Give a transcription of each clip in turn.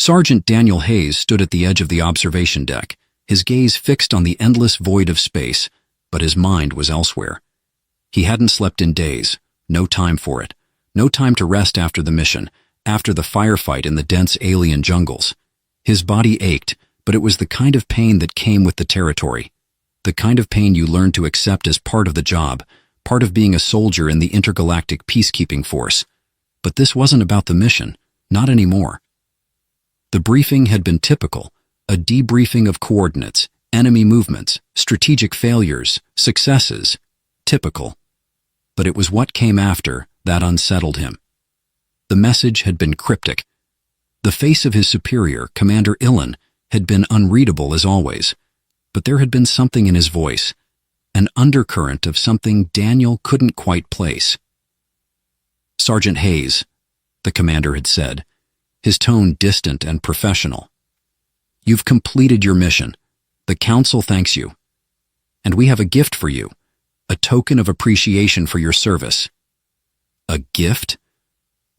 Sergeant Daniel Hayes stood at the edge of the observation deck, his gaze fixed on the endless void of space, but his mind was elsewhere. He hadn't slept in days, no time for it, no time to rest after the mission, after the firefight in the dense alien jungles. His body ached, but it was the kind of pain that came with the territory, the kind of pain you learn to accept as part of the job, part of being a soldier in the intergalactic peacekeeping force. But this wasn't about the mission, not anymore. The briefing had been typical, a debriefing of coordinates, enemy movements, strategic failures, successes. Typical. But it was what came after that unsettled him. The message had been cryptic. The face of his superior, Commander Illen, had been unreadable as always, but there had been something in his voice, an undercurrent of something Daniel couldn't quite place. "Sergeant Hayes," the commander had said, his tone distant and professional. "You've completed your mission. The Council thanks you. And we have a gift for you, a token of appreciation for your service." A gift?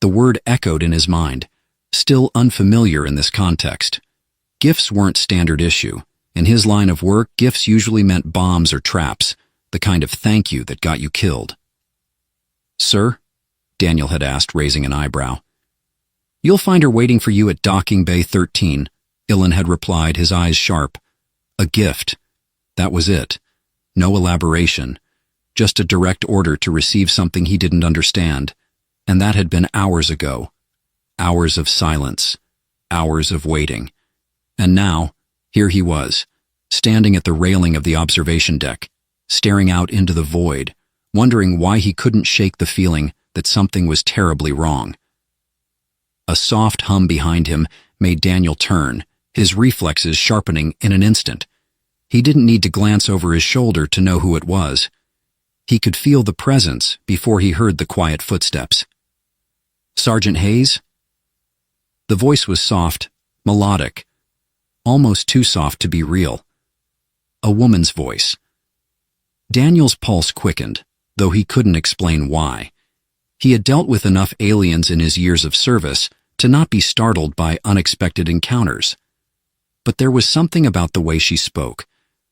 The word echoed in his mind, still unfamiliar in this context. Gifts weren't standard issue. In his line of work, gifts usually meant bombs or traps, the kind of thank you that got you killed. "Sir?" Daniel had asked, raising an eyebrow. "You'll find her waiting for you at Docking Bay 13, Illen had replied, his eyes sharp. A gift. That was it. No elaboration. Just a direct order to receive something he didn't understand. And that had been hours ago. Hours of silence. Hours of waiting. And now, here he was, standing at the railing of the observation deck, staring out into the void, wondering why he couldn't shake the feeling that something was terribly wrong. A soft hum behind him made Daniel turn, his reflexes sharpening in an instant. He didn't need to glance over his shoulder to know who it was. He could feel the presence before he heard the quiet footsteps. "Sergeant Hayes?" The voice was soft, melodic, almost too soft to be real. A woman's voice. Daniel's pulse quickened, though he couldn't explain why. He had dealt with enough aliens in his years of service to not be startled by unexpected encounters. But there was something about the way she spoke,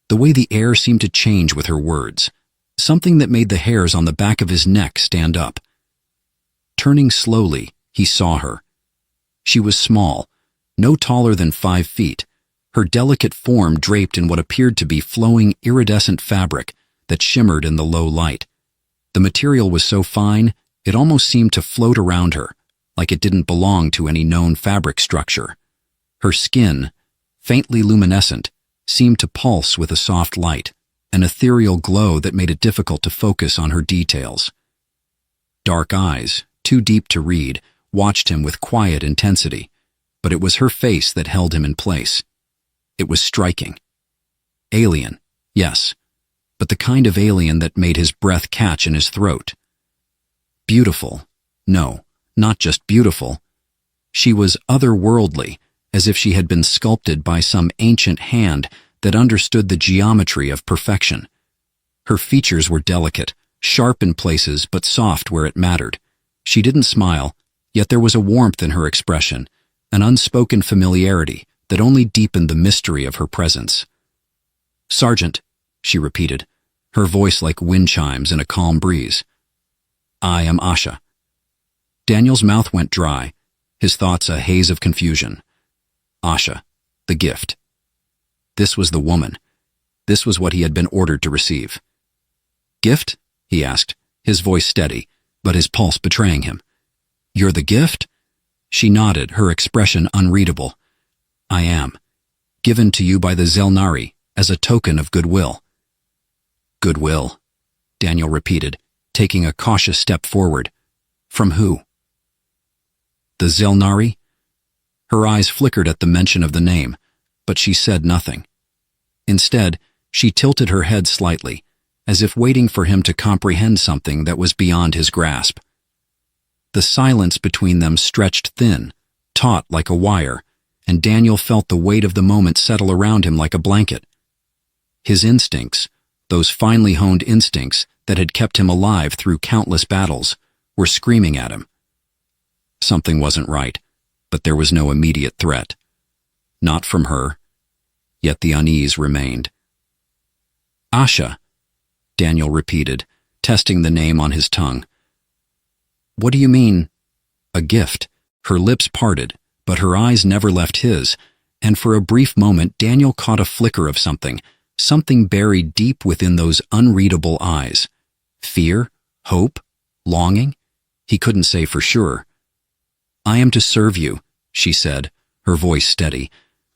the way the air seemed to change with her words, something that made the hairs on the back of his neck stand up. Turning slowly, he saw her. She was small, no taller than 5 feet, her delicate form draped in what appeared to be flowing iridescent fabric that shimmered in the low light. The material was so fine, it almost seemed to float around her, like it didn't belong to any known fabric structure. Her skin, faintly luminescent, seemed to pulse with a soft light, an ethereal glow that made it difficult to focus on her details. Dark eyes, too deep to read, watched him with quiet intensity, but it was her face that held him in place. It was striking. Alien, yes, but the kind of alien that made his breath catch in his throat. Beautiful. No, not just beautiful. She was otherworldly, as if she had been sculpted by some ancient hand that understood the geometry of perfection. Her features were delicate, sharp in places but soft where it mattered. She didn't smile, yet there was a warmth in her expression, an unspoken familiarity that only deepened the mystery of her presence. "Sergeant," she repeated, her voice like wind chimes in a calm breeze. "I am Asha." Daniel's mouth went dry, his thoughts a haze of confusion. Asha, the gift. This was the woman. This was what he had been ordered to receive. "Gift?" he asked, his voice steady, but his pulse betraying him. "You're the gift?" She nodded, her expression unreadable. "I am. Given to you by the Zelnari as a token of goodwill." "Goodwill," Daniel repeated, taking a cautious step forward. "From who?" "The Zelnari?" Her eyes flickered at the mention of the name, but she said nothing. Instead, she tilted her head slightly, as if waiting for him to comprehend something that was beyond his grasp. The silence between them stretched thin, taut like a wire, and Daniel felt the weight of the moment settle around him like a blanket. His instincts, those finely honed instincts that had kept him alive through countless battles, were screaming at him. Something wasn't right, but there was no immediate threat. not from her. Yet the unease remained. Asha, Daniel repeated, testing the name on his tongue. What do you mean, a gift? Her lips parted, but her eyes never left his, and for a brief moment Daniel caught a flicker of something buried deep within those unreadable eyes. Fear? Hope? Longing? He couldn't say for sure. I am to serve you, she said, her voice steady,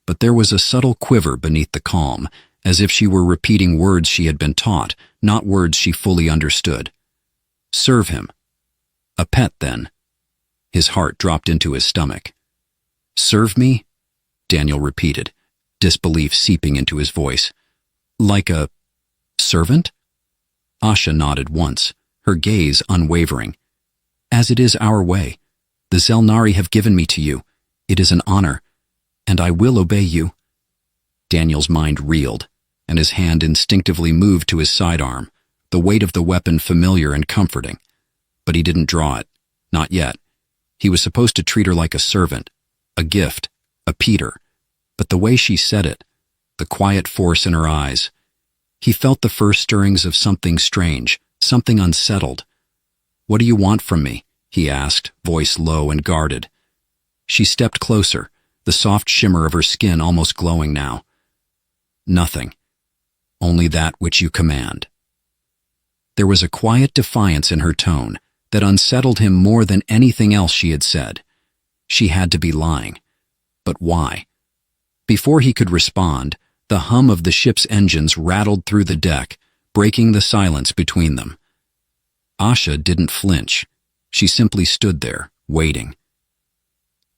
but there was a subtle quiver beneath the calm, as if she were repeating words she had been taught, not words she fully understood. Serve him. A pet, then. His heart dropped into his stomach. Serve me? Daniel repeated, disbelief seeping into his voice. Like a servant? Asha nodded once, her gaze unwavering. As it is our way. The Zelnari have given me to you. It is an honor, and I will obey you. Daniel's mind reeled, and his hand instinctively moved to his sidearm, the weight of the weapon familiar and comforting. But he didn't draw it. Not yet. He was supposed to treat her like a servant, a gift, a Peter. But the way she said it, the quiet force in her eyes, he felt the first stirrings of something strange, something unsettled. What do you want from me? He asked, voice low and guarded. She stepped closer, the soft shimmer of her skin almost glowing now. Nothing. Only that which you command. There was a quiet defiance in her tone that unsettled him more than anything else she had said. She had to be lying. But why? Before he could respond, the hum of the ship's engines rattled through the deck, breaking the silence between them. Asha didn't flinch. She simply stood there, waiting.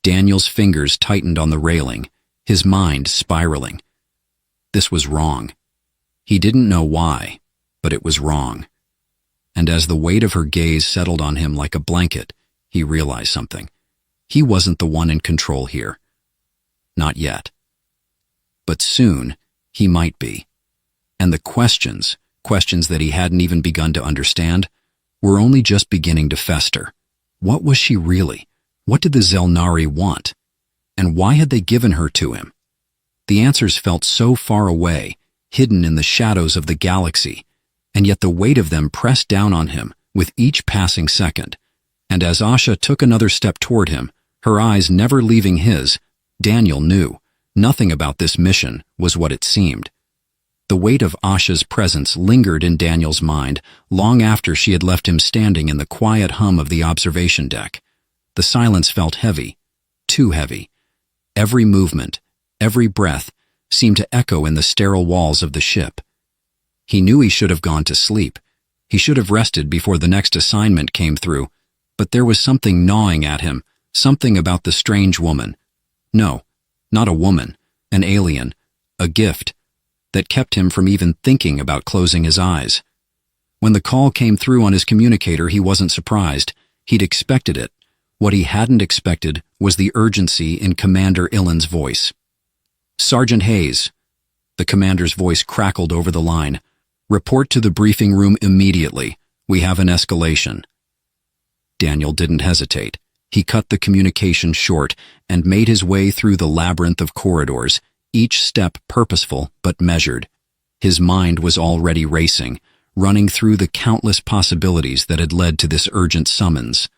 Daniel's fingers tightened on the railing, his mind spiraling. This was wrong. He didn't know why, but it was wrong. And as the weight of her gaze settled on him like a blanket, he realized something. He wasn't the one in control here. Not yet. But soon, he might be. And the questions that he hadn't even begun to understand, were only just beginning to fester. What was she really? What did the Zelnari want? And why had they given her to him? The answers felt so far away, hidden in the shadows of the galaxy, and yet the weight of them pressed down on him with each passing second. And as Asha took another step toward him, her eyes never leaving his, Daniel knew nothing about this mission was what it seemed. The weight of Asha's presence lingered in Daniel's mind long after she had left him standing in the quiet hum of the observation deck. The silence felt heavy, too heavy. Every movement, every breath, seemed to echo in the sterile walls of the ship. He knew he should have gone to sleep. He should have rested before the next assignment came through, but there was something gnawing at him, something about the strange woman. No, not a woman, an alien, a gift, that kept him from even thinking about closing his eyes. When the call came through on his communicator, he wasn't surprised. He'd expected it. What he hadn't expected was the urgency in Commander Illin's voice. Sergeant Hayes, the commander's voice crackled over the line. Report to the briefing room immediately. We have an escalation. Daniel didn't hesitate. He cut the communication short and made his way through the labyrinth of corridors, each step purposeful but measured. His mind was already racing, running through the countless possibilities that had led to this urgent summons.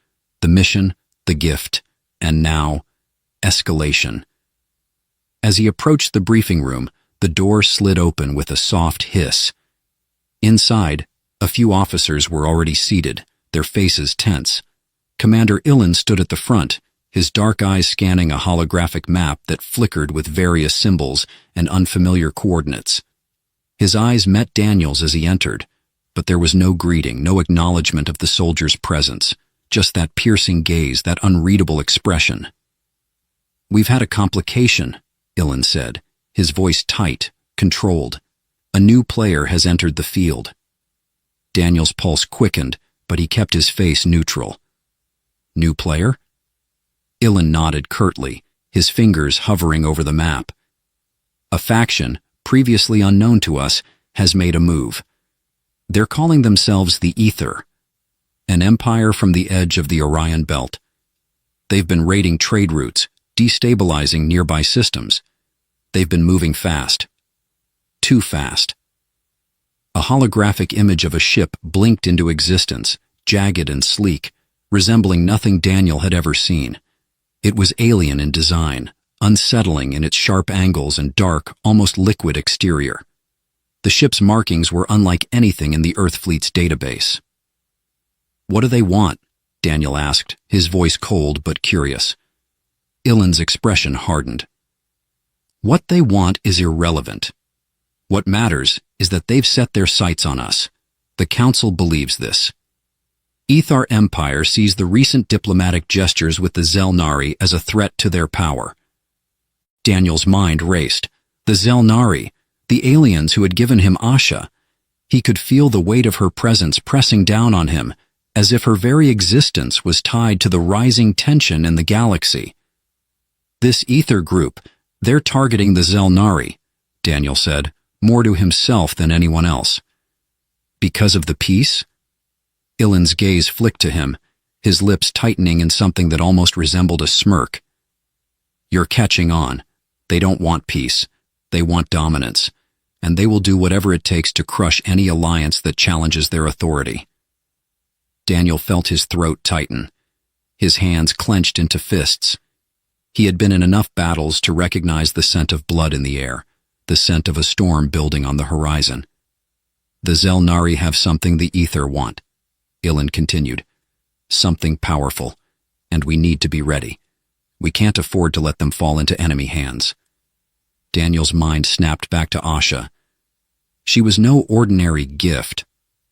The mission, the gift, and now, escalation. As he approached the briefing room, the door slid open with a soft hiss. Inside, a few officers were already seated, their faces tense. Commander Illin stood at the front, his dark eyes scanning a holographic map that flickered with various symbols and unfamiliar coordinates. His eyes met Daniel's as he entered, but there was no greeting, no acknowledgement of the soldier's presence, just that piercing gaze, that unreadable expression. "We've had a complication," Illin said, his voice tight, controlled. "A new player has entered the field." Daniel's pulse quickened, but he kept his face neutral. "New player?" Illin nodded curtly, his fingers hovering over the map. "A faction, previously unknown to us, has made a move. They're calling themselves the Ether, an empire from the edge of the Orion Belt. They've been raiding trade routes, destabilizing nearby systems. They've been moving fast. Too fast. A holographic image of a ship blinked into existence, jagged and sleek, resembling nothing Daniel had ever seen. It was alien in design, unsettling in its sharp angles and dark, almost liquid exterior. The ship's markings were unlike anything in the Earth Fleet's database. "What do they want?" Daniel asked, his voice cold but curious. Ilan's expression hardened. "What they want is irrelevant. What matters is that they've set their sights on us. The Council believes this. Ethar Empire sees the recent diplomatic gestures with the Zelnari as a threat to their power." Daniel's mind raced. The Zelnari, the aliens who had given him Asha. He could feel the weight of her presence pressing down on him, as if her very existence was tied to the rising tension in the galaxy. "This Ether group, they're targeting the Zelnari," Daniel said, more to himself than anyone else. "Because of the peace?" Ilan's gaze flicked to him, his lips tightening in something that almost resembled a smirk. "You're catching on. They don't want peace. They want dominance, and they will do whatever it takes to crush any alliance that challenges their authority." Daniel felt his throat tighten. His hands clenched into fists. He had been in enough battles to recognize the scent of blood in the air, the scent of a storm building on the horizon. "The Zelnari have something the Ether want," Ilan continued. "Something powerful, and we need to be ready. We can't afford to let them fall into enemy hands." Daniel's mind snapped back to Asha. She was no ordinary gift.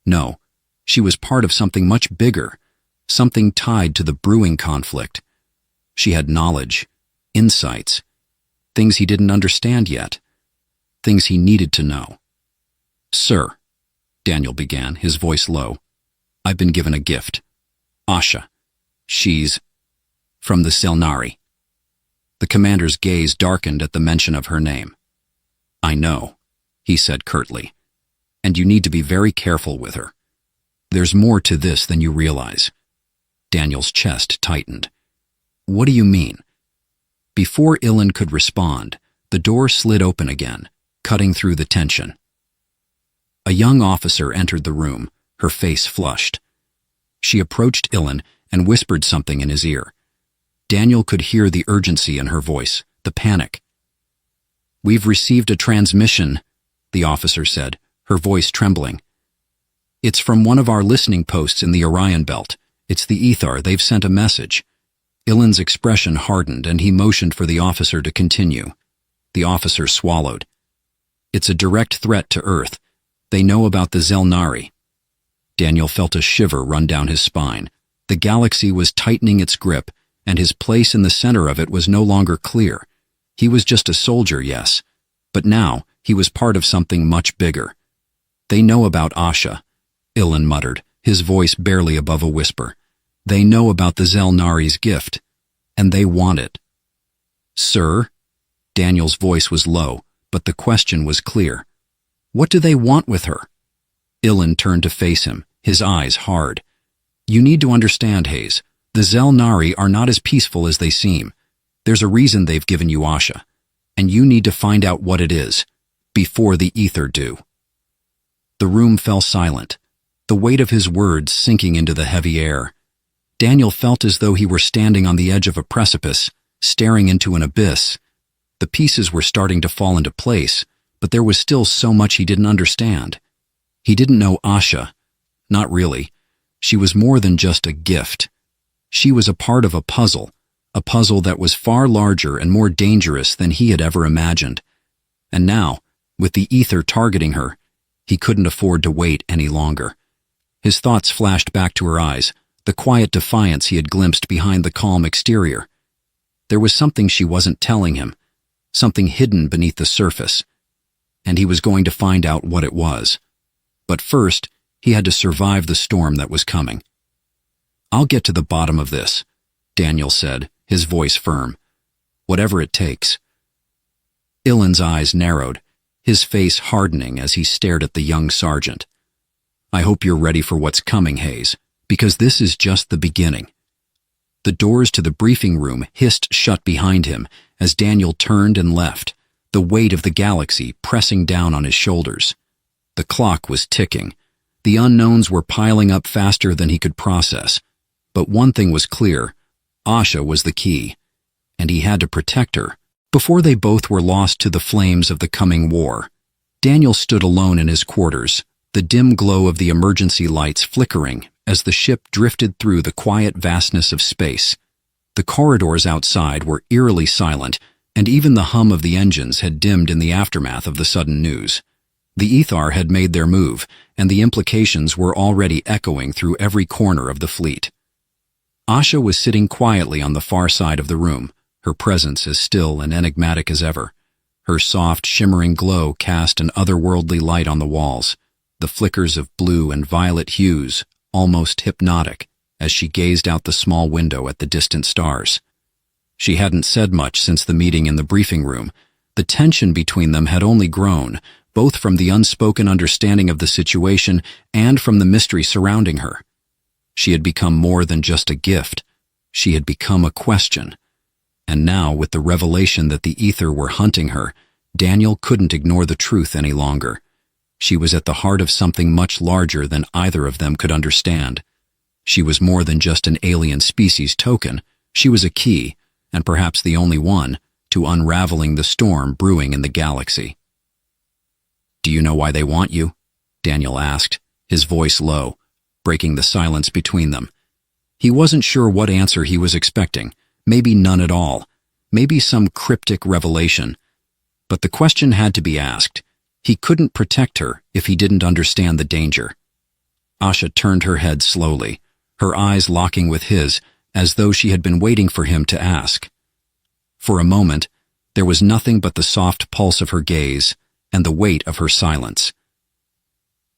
No, she was part of something much bigger, something tied to the brewing conflict. She had knowledge, insights, things he didn't understand yet, things he needed to know. "Sir," Daniel began, his voice low, "I've been given a gift. Asha. She's from the Zelnari." The commander's gaze darkened at the mention of her name. "I know," he said curtly, "and you need to be very careful with her. There's more to this than you realize." Daniel's chest tightened. "What do you mean?" Before Ilan could respond, the door slid open again, cutting through the tension. A young officer entered the room, her face flushed. She approached Ilan and whispered something in his ear. Daniel could hear the urgency in her voice, the panic. "We've received a transmission," the officer said, her voice trembling. "It's from one of our listening posts in the Orion Belt. It's the Ethar. They've sent a message." Ilan's expression hardened, and he motioned for the officer to continue. The officer swallowed. "It's a direct threat to Earth. They know about the Zelnari." Daniel felt a shiver run down his spine. The galaxy was tightening its grip, and his place in the center of it was no longer clear. He was just a soldier, yes, but now he was part of something much bigger. "They know about Asha," Ilan muttered, his voice barely above a whisper. "They know about the Zelnari's gift, and they want it." "Sir?" Daniel's voice was low, but the question was clear. "What do they want with her?" Ilan turned to face him, his eyes hard. "You need to understand, Hayes. The Zelnari are not as peaceful as they seem. There's a reason they've given you Asha, and you need to find out what it is, before the Ether do." The room fell silent, the weight of his words sinking into the heavy air. Daniel felt as though he were standing on the edge of a precipice, staring into an abyss. The pieces were starting to fall into place, but there was still so much he didn't understand. He didn't know Asha. Not really. She was more than just a gift. She was a part of a puzzle that was far larger and more dangerous than he had ever imagined. And now, with the Ether targeting her, he couldn't afford to wait any longer. His thoughts flashed back to her eyes, the quiet defiance he had glimpsed behind the calm exterior. There was something she wasn't telling him, something hidden beneath the surface, and he was going to find out what it was. But first, he had to survive the storm that was coming. "I'll get to the bottom of this," Daniel said, his voice firm. "Whatever it takes." Ilan's eyes narrowed, his face hardening as he stared at the young sergeant. "I hope you're ready for what's coming, Hayes, because this is just the beginning." The doors to the briefing room hissed shut behind him as Daniel turned and left, the weight of the galaxy pressing down on his shoulders. The clock was ticking. The unknowns were piling up faster than he could process. But one thing was clear: Asha was the key, and he had to protect her before they both were lost to the flames of the coming war. Daniel stood alone in his quarters, the dim glow of the emergency lights flickering as the ship drifted through the quiet vastness of space. The corridors outside were eerily silent, and even the hum of the engines had dimmed in the aftermath of the sudden news. The Ethar had made their move, and the implications were already echoing through every corner of the fleet. Asha was sitting quietly on the far side of the room, her presence as still and enigmatic as ever. Her soft, shimmering glow cast an otherworldly light on the walls, the flickers of blue and violet hues almost hypnotic as she gazed out the small window at the distant stars. She hadn't said much since the meeting in the briefing room. The tension between them had only grown, both from the unspoken understanding of the situation and from the mystery surrounding her. She had become more than just a gift. She had become a question. And now, with the revelation that the Ether were hunting her, Daniel couldn't ignore the truth any longer. She was at the heart of something much larger than either of them could understand. She was more than just an alien species token. She was a key, and perhaps the only one, to unraveling the storm brewing in the galaxy. "Do you know why they want you?" Daniel asked, his voice low, breaking the silence between them. He wasn't sure what answer he was expecting. Maybe none at all. Maybe some cryptic revelation. But the question had to be asked. He couldn't protect her if he didn't understand the danger. Asha turned her head slowly, her eyes locking with his, as though she had been waiting for him to ask. For a moment, there was nothing but the soft pulse of her gaze and the weight of her silence.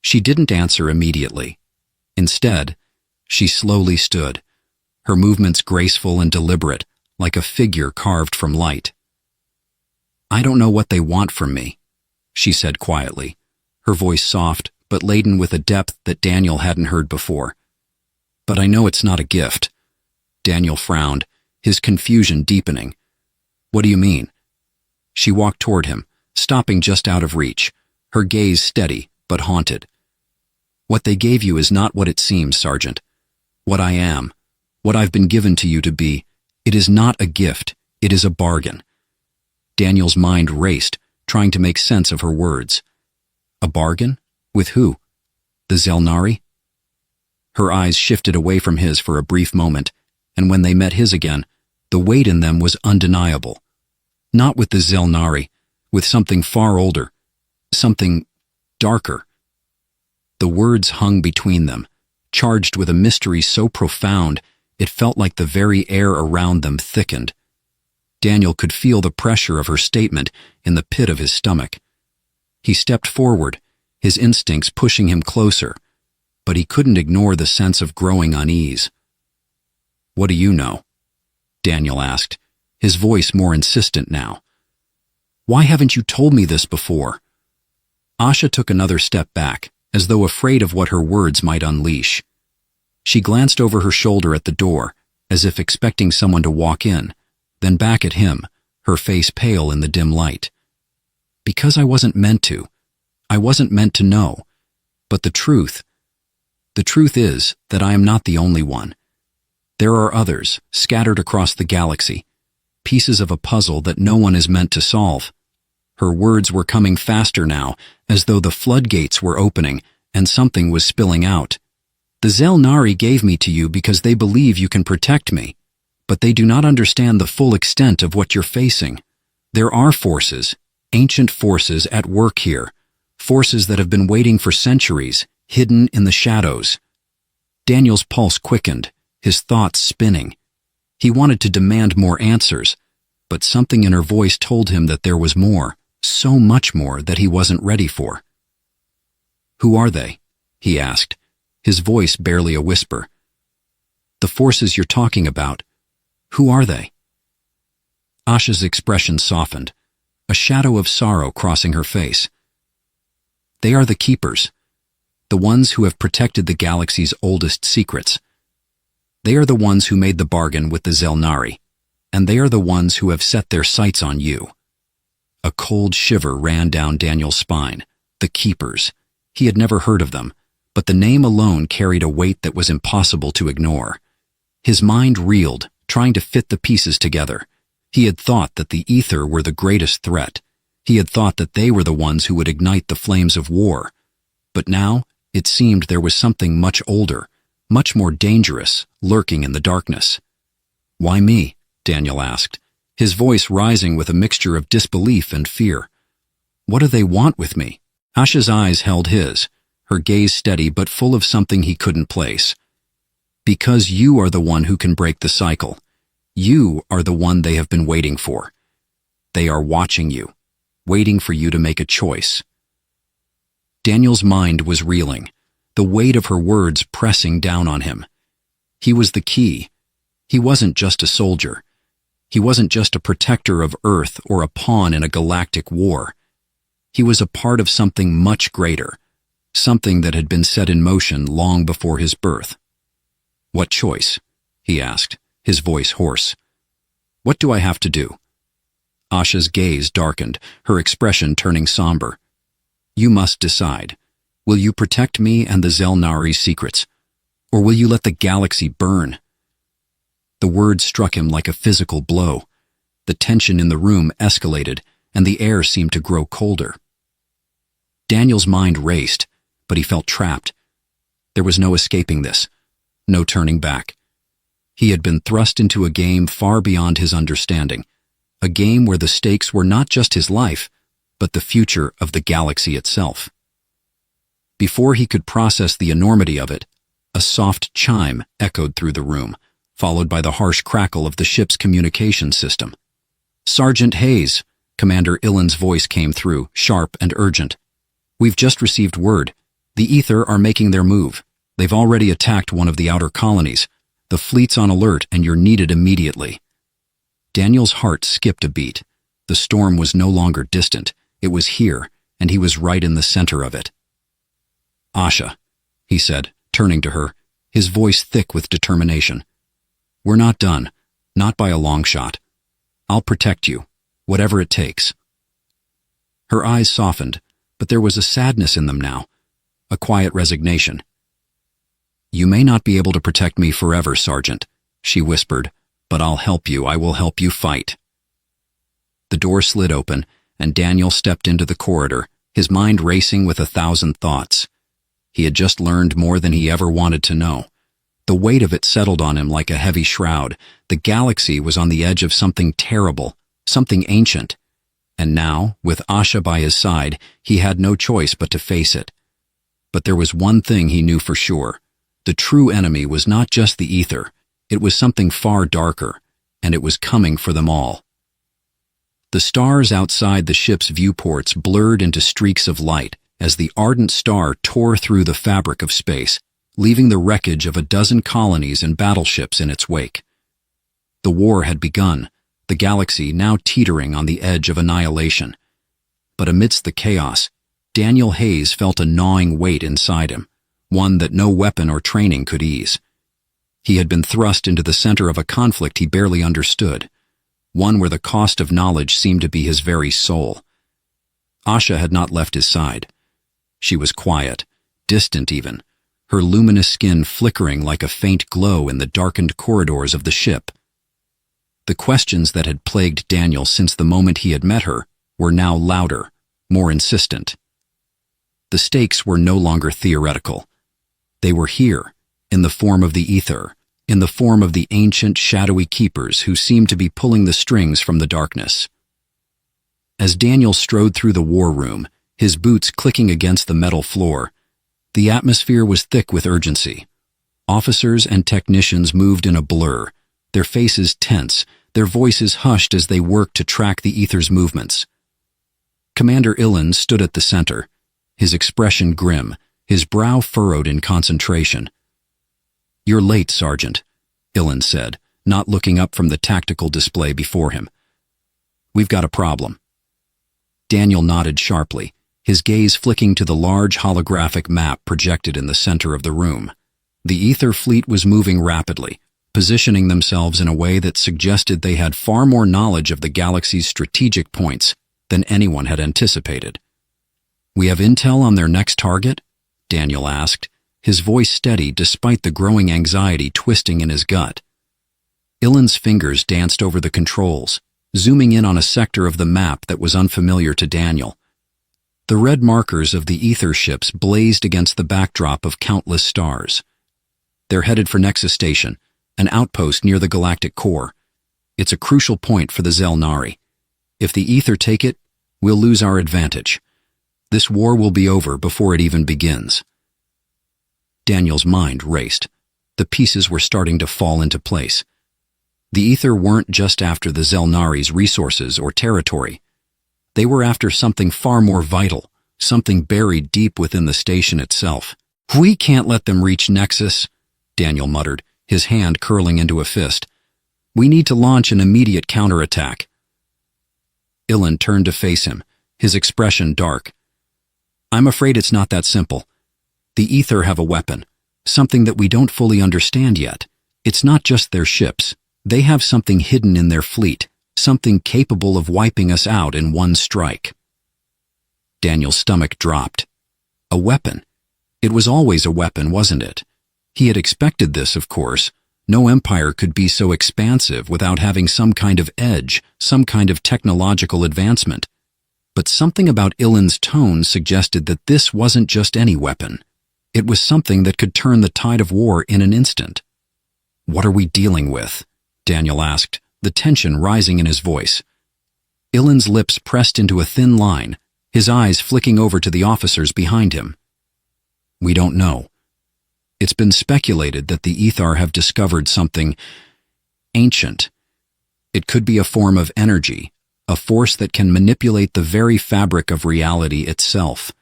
She didn't answer immediately. Instead, she slowly stood, her movements graceful and deliberate, like a figure carved from light. "I don't know what they want from me," she said quietly, her voice soft but laden with a depth that Daniel hadn't heard before. "But I know it's not a gift." Daniel frowned, his confusion deepening. "What do you mean?" She walked toward him, stopping just out of reach, her gaze steady but haunted. "What they gave you is not what it seems, Sergeant. What I am, what I've been given to you to be, it is not a gift, it is a bargain." Daniel's mind raced, trying to make sense of her words. A bargain? With who? The Zelnari? Her eyes shifted away from his for a brief moment, and when they met his again, the weight in them was undeniable. Not with the Zelnari, with something far older, something darker. The words hung between them, charged with a mystery so profound it felt like the very air around them thickened. Daniel could feel the pressure of her statement in the pit of his stomach. He stepped forward, his instincts pushing him closer, but he couldn't ignore the sense of growing unease. "What do you know?" Daniel asked, his voice more insistent now. "Why haven't you told me this before?" Asha took another step back, as though afraid of what her words might unleash. She glanced over her shoulder at the door, as if expecting someone to walk in, then back at him, her face pale in the dim light. "Because I wasn't meant to. I wasn't meant to know. But the truth is that I am not the only one. There are others, scattered across the galaxy, pieces of a puzzle that no one is meant to solve." Her words were coming faster now, as though the floodgates were opening and something was spilling out. "The Zelnari gave me to you because they believe you can protect me, but they do not understand the full extent of what you're facing. There are forces, ancient forces at work here, forces that have been waiting for centuries, hidden in the shadows." Daniel's pulse quickened, his thoughts spinning. He wanted to demand more answers, but something in her voice told him that there was more, so much more that he wasn't ready for. "Who are they?" he asked, his voice barely a whisper. "The forces you're talking about, who are they?" Asha's expression softened, a shadow of sorrow crossing her face. "They are the Keepers, the ones who have protected the galaxy's oldest secrets. They are the ones who made the bargain with the Zelnari, and they are the ones who have set their sights on you." A cold shiver ran down Daniel's spine. The Keepers. He had never heard of them, but the name alone carried a weight that was impossible to ignore. His mind reeled, trying to fit the pieces together. He had thought that the Ether were the greatest threat. He had thought that they were the ones who would ignite the flames of war. But now, it seemed there was something much older, much more dangerous, lurking in the darkness. "Why me?" Daniel asked, his voice rising with a mixture of disbelief and fear. "What do they want with me?" Asha's eyes held his, her gaze steady but full of something he couldn't place. "Because you are the one who can break the cycle. You are the one they have been waiting for. They are watching you, waiting for you to make a choice." Daniel's mind was reeling, the weight of her words pressing down on him. He was the key. He wasn't just a soldier. He wasn't just a protector of Earth or a pawn in a galactic war. He was a part of something much greater, something that had been set in motion long before his birth. "What choice?" he asked, his voice hoarse. "What do I have to do?" Asha's gaze darkened, her expression turning somber. "You must decide. Will you protect me and the Zelnari's secrets? Or will you let the galaxy burn?" The words struck him like a physical blow. The tension in the room escalated, and the air seemed to grow colder. Daniel's mind raced, but he felt trapped. There was no escaping this, no turning back. He had been thrust into a game far beyond his understanding, a game where the stakes were not just his life, but the future of the galaxy itself. Before he could process the enormity of it, a soft chime echoed through the room, followed by the harsh crackle of the ship's communication system. "Sergeant Hayes," Commander Illin's voice came through, sharp and urgent. "We've just received word. The Ether are making their move. They've already attacked one of the outer colonies. The fleet's on alert and you're needed immediately." Daniel's heart skipped a beat. The storm was no longer distant. It was here, and he was right in the center of it. "Asha," he said, turning to her, his voice thick with determination. "We're not done, not by a long shot. I'll protect you, whatever it takes." Her eyes softened, but there was a sadness in them now, a quiet resignation. "You may not be able to protect me forever, Sergeant," she whispered, "but I'll help you. I will help you fight." The door slid open, and Daniel stepped into the corridor, his mind racing with 1,000 thoughts. He had just learned more than he ever wanted to know. The weight of it settled on him like a heavy shroud. The galaxy was on the edge of something terrible, something ancient. And now, with Asha by his side, he had no choice but to face it. But there was one thing he knew for sure. The true enemy was not just the Ether. It was something far darker, and it was coming for them all. The stars outside the ship's viewports blurred into streaks of light as the ardent star tore through the fabric of space, leaving the wreckage of a dozen colonies and battleships in its wake. The war had begun, the galaxy now teetering on the edge of annihilation. But amidst the chaos, Daniel Hayes felt a gnawing weight inside him, one that no weapon or training could ease. He had been thrust into the center of a conflict he barely understood, one where the cost of knowledge seemed to be his very soul. Asha had not left his side. She was quiet, distant even, her luminous skin flickering like a faint glow in the darkened corridors of the ship. The questions that had plagued Daniel since the moment he had met her were now louder, more insistent. The stakes were no longer theoretical. They were here, in the form of the Ether, in the form of the ancient, shadowy keepers who seemed to be pulling the strings from the darkness. As Daniel strode through the war room, his boots clicking against the metal floor, the atmosphere was thick with urgency. Officers and technicians moved in a blur, their faces tense, their voices hushed as they worked to track the Ether's movements. Commander Illin stood at the center, his expression grim, his brow furrowed in concentration. "You're late, Sergeant," Illin said, not looking up from the tactical display before him. "We've got a problem." Daniel nodded sharply, his gaze flicking to the large holographic map projected in the center of the room. The Ether fleet was moving rapidly, positioning themselves in a way that suggested they had far more knowledge of the galaxy's strategic points than anyone had anticipated. "We have intel on their next target?" Daniel asked, his voice steady despite the growing anxiety twisting in his gut. Ilan's fingers danced over the controls, zooming in on a sector of the map that was unfamiliar to Daniel. The red markers of the ether ships blazed against the backdrop of countless stars. "They're headed for Nexus Station, an outpost near the galactic core. It's a crucial point for the Zelnari. If the ether take it, we'll lose our advantage. This war will be over before it even begins." Daniel's mind raced. The pieces were starting to fall into place. The ether weren't just after the Zelnari's resources or territory. They were after something far more vital, something buried deep within the station itself. "We can't let them reach Nexus," Daniel muttered, his hand curling into a fist. "We need to launch an immediate counterattack." Ilan turned to face him, his expression dark. "I'm afraid it's not that simple. The ether have a weapon, something that we don't fully understand yet. It's not just their ships. They have something hidden in their fleet, something capable of wiping us out in one strike." Daniel's stomach dropped. A weapon. It was always a weapon, wasn't it? He had expected this, of course. No empire could be so expansive without having some kind of edge, some kind of technological advancement. But something about Ilan's tone suggested that this wasn't just any weapon. It was something that could turn the tide of war in an instant. "What are we dealing with?" Daniel asked, the tension rising in his voice. Ilan's lips pressed into a thin line, his eyes flicking over to the officers behind him. "We don't know. It's been speculated that the Ethar have discovered something ancient. It could be a form of energy, a force that can manipulate the very fabric of reality itself.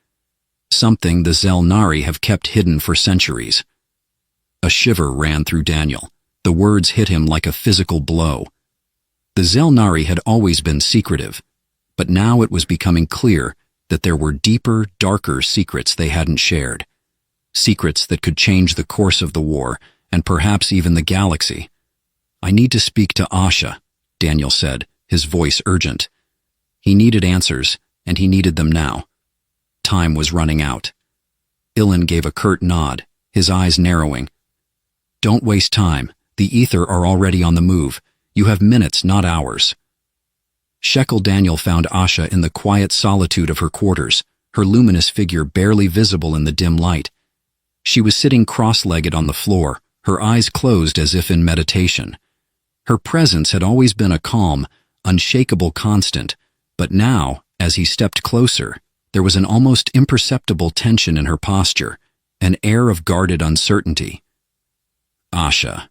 Something the Zelnari have kept hidden for centuries." A shiver ran through Daniel. The words hit him like a physical blow. The Zelnari had always been secretive, but now it was becoming clear that there were deeper, darker secrets they hadn't shared. Secrets that could change the course of the war, and perhaps even the galaxy. "I need to speak to Asha," Daniel said, his voice urgent. He needed answers, and he needed them now. Time was running out. Ilan gave a curt nod, his eyes narrowing. "Don't waste time. The ether are already on the move. You have minutes, not hours." Shekel Daniel found Asha in the quiet solitude of her quarters, her luminous figure barely visible in the dim light. She was sitting cross-legged on the floor, her eyes closed as if in meditation. Her presence had always been a calm, unshakable constant, but now, as he stepped closer, there was an almost imperceptible tension in her posture, an air of guarded uncertainty. "Asha,"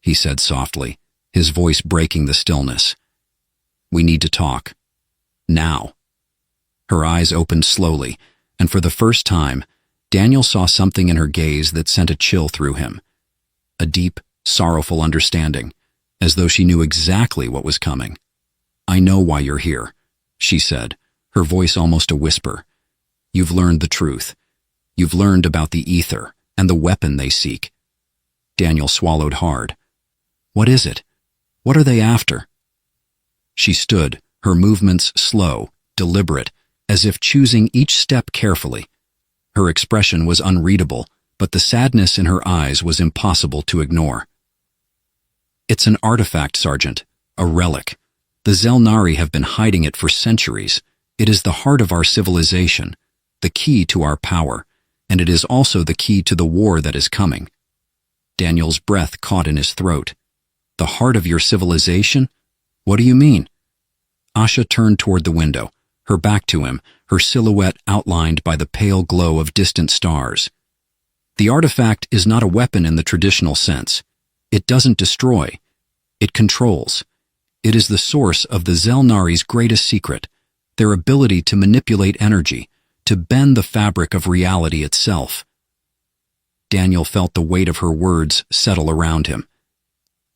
he said softly, his voice breaking the stillness. "We need to talk. Now." Her eyes opened slowly, and for the first time, Daniel saw something in her gaze that sent a chill through him. A deep, sorrowful understanding, as though she knew exactly what was coming. "I know why you're here," she said, her voice almost a whisper. "You've learned the truth. You've learned about the ether and the weapon they seek." Daniel swallowed hard. "What is it? What are they after?" She stood, her movements slow, deliberate, as if choosing each step carefully. Her expression was unreadable, but the sadness in her eyes was impossible to ignore. "It's an artifact, Sergeant, a relic. The Zelnari have been hiding it for centuries. It is the heart of our civilization, the key to our power, and it is also the key to the war that is coming." Daniel's breath caught in his throat. "The heart of your civilization? What do you mean?" Asha turned toward the window, her back to him, her silhouette outlined by the pale glow of distant stars. "The artifact is not a weapon in the traditional sense. It doesn't destroy. It controls. It is the source of the Zelnari's greatest secret, their ability to manipulate energy, to bend the fabric of reality itself." Daniel felt the weight of her words settle around him.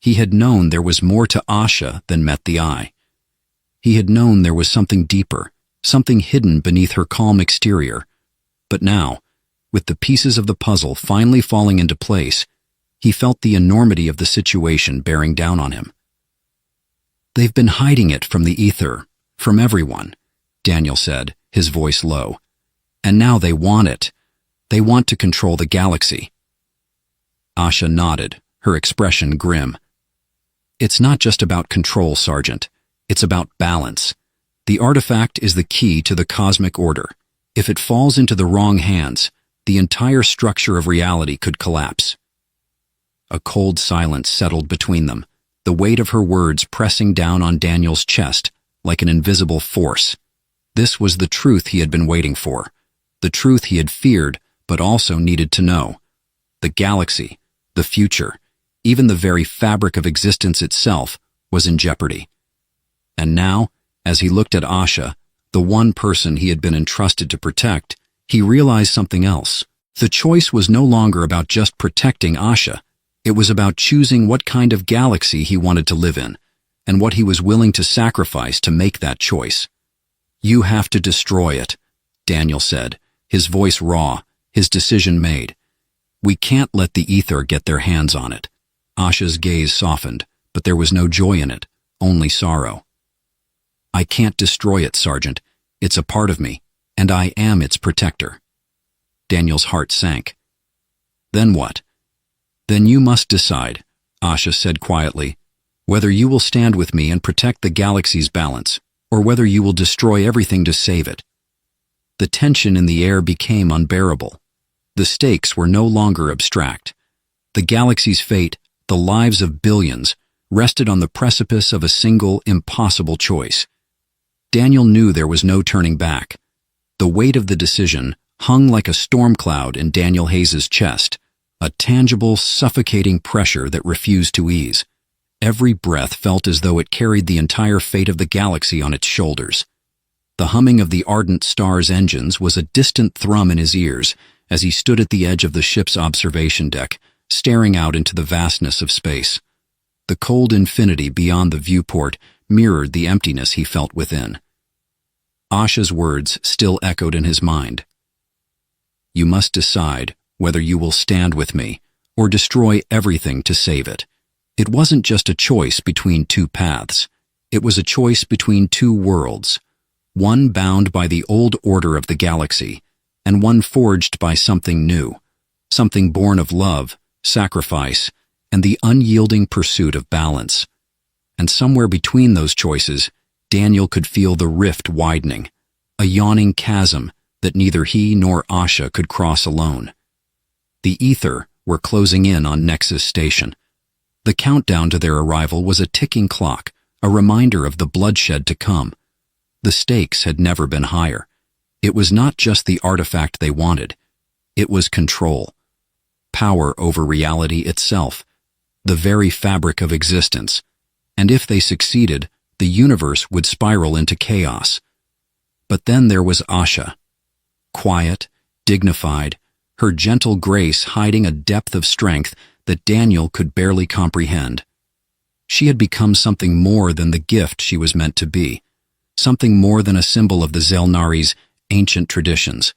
He had known there was more to Asha than met the eye. He had known there was something deeper, something hidden beneath her calm exterior. But now, with the pieces of the puzzle finally falling into place, he felt the enormity of the situation bearing down on him. "They've been hiding it from the ether, from everyone. Daniel said, his voice low. And now they want it. They want to control the galaxy. Asha nodded, her expression grim. It's not just about control, Sergeant. It's about balance. The artifact is the key to the cosmic order. If it falls into the wrong hands, the entire structure of reality could collapse. A cold silence settled between them, the weight of her words pressing down on Daniel's chest like an invisible force. This was the truth he had been waiting for, the truth he had feared but also needed to know. The galaxy, the future, even the very fabric of existence itself was in jeopardy. And now, as he looked at Asha, the one person he had been entrusted to protect, he realized something else. The choice was no longer about just protecting Asha. It was about choosing what kind of galaxy he wanted to live in, and what he was willing to sacrifice to make that choice. You have to destroy it, Daniel said, his voice raw, his decision made. We can't let the ether get their hands on it. Asha's gaze softened, but there was no joy in it, only sorrow. I can't destroy it, Sergeant. It's a part of me, and I am its protector. Daniel's heart sank. Then what? Then you must decide, Asha said quietly, whether you will stand with me and protect the galaxy's balance, or whether you will destroy everything to save it. The tension in the air became unbearable. The stakes were no longer abstract. The galaxy's fate, the lives of billions, rested on the precipice of a single, impossible choice. Daniel knew there was no turning back. The weight of the decision hung like a storm cloud in Daniel Hayes's chest, a tangible, suffocating pressure that refused to ease. Every breath felt as though it carried the entire fate of the galaxy on its shoulders. The humming of the ardent star's engines was a distant thrum in his ears as he stood at the edge of the ship's observation deck, staring out into the vastness of space. The cold infinity beyond the viewport mirrored the emptiness he felt within. Asha's words still echoed in his mind. You must decide whether you will stand with me or destroy everything to save it. It wasn't just a choice between two paths. It was a choice between two worlds, one bound by the old order of the galaxy, and one forged by something new, something born of love, sacrifice, and the unyielding pursuit of balance. And somewhere between those choices, Daniel could feel the rift widening, a yawning chasm that neither he nor Asha could cross alone. The ether were closing in on Nexus Station. The countdown to their arrival was a ticking clock, a reminder of the bloodshed to come. The stakes had never been higher. It was not just the artifact they wanted. It was control. Power over reality itself, the very fabric of existence. And if they succeeded, the universe would spiral into chaos. But then there was Asha. Quiet, dignified, her gentle grace hiding a depth of strength that Daniel could barely comprehend. She had become something more than the gift she was meant to be, something more than a symbol of the Zelnari's ancient traditions.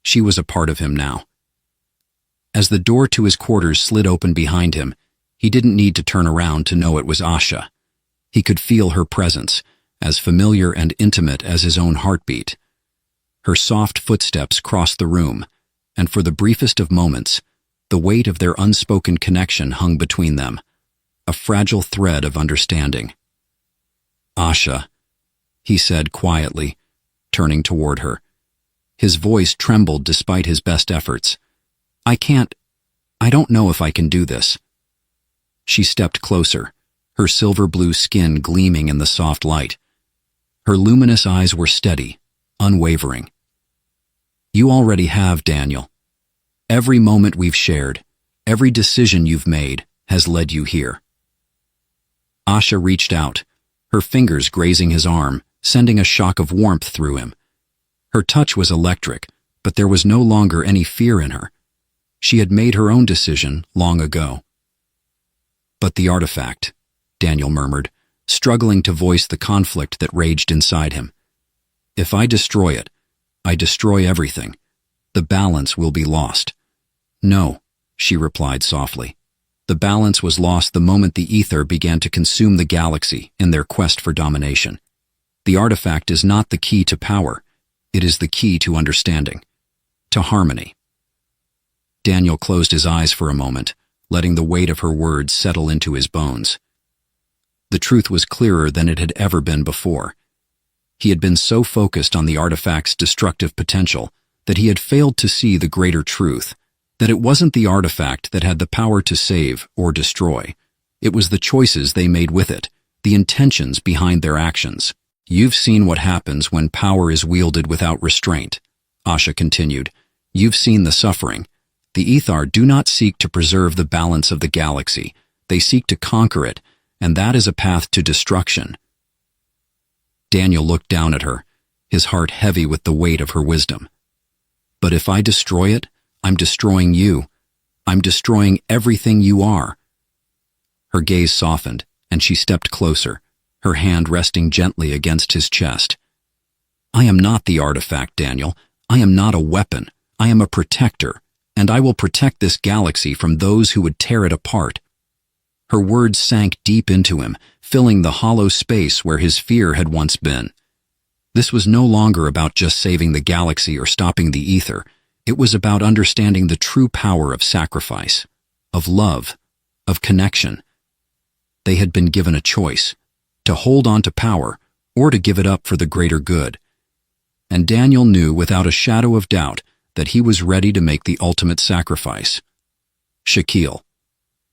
She was a part of him now. As the door to his quarters slid open behind him, he didn't need to turn around to know it was Asha. He could feel her presence, as familiar and intimate as his own heartbeat. Her soft footsteps crossed the room, and for the briefest of moments, the weight of their unspoken connection hung between them, a fragile thread of understanding. Asha, he said quietly, turning toward her. His voice trembled despite his best efforts. I don't know if I can do this. She stepped closer, her silver blue skin gleaming in the soft light. Her luminous eyes were steady, unwavering. You already have, Daniel. Every moment we've shared, every decision you've made has led you here. Asha reached out, her fingers grazing his arm, sending a shock of warmth through him. Her touch was electric, but there was no longer any fear in her. She had made her own decision long ago. But the artifact, Daniel murmured, struggling to voice the conflict that raged inside him. If I destroy it, I destroy everything. The balance will be lost. No, she replied softly. The balance was lost the moment the ether began to consume the galaxy in their quest for domination. The artifact is not the key to power. It is the key to understanding, to harmony. Daniel closed his eyes for a moment, letting the weight of her words settle into his bones. The truth was clearer than it had ever been before. He had been so focused on the artifact's destructive potential that he had failed to see the greater truth, that it wasn't the artifact that had the power to save or destroy. It was the choices they made with it, the intentions behind their actions. You've seen what happens when power is wielded without restraint, Asha continued. You've seen the suffering. The Ethar do not seek to preserve the balance of the galaxy. They seek to conquer it, and that is a path to destruction. Daniel looked down at her, his heart heavy with the weight of her wisdom. But if I destroy it, I'm destroying you. I'm destroying everything you are. Her gaze softened, and she stepped closer, her hand resting gently against his chest. I am not the artifact, Daniel. I am not a weapon. I am a protector, and I will protect this galaxy from those who would tear it apart. Her words sank deep into him, filling the hollow space where his fear had once been. This was no longer about just saving the galaxy or stopping the ether. It was about understanding the true power of sacrifice, of love, of connection. They had been given a choice, to hold on to power or to give it up for the greater good. And Daniel knew without a shadow of doubt that he was ready to make the ultimate sacrifice. Shaquille.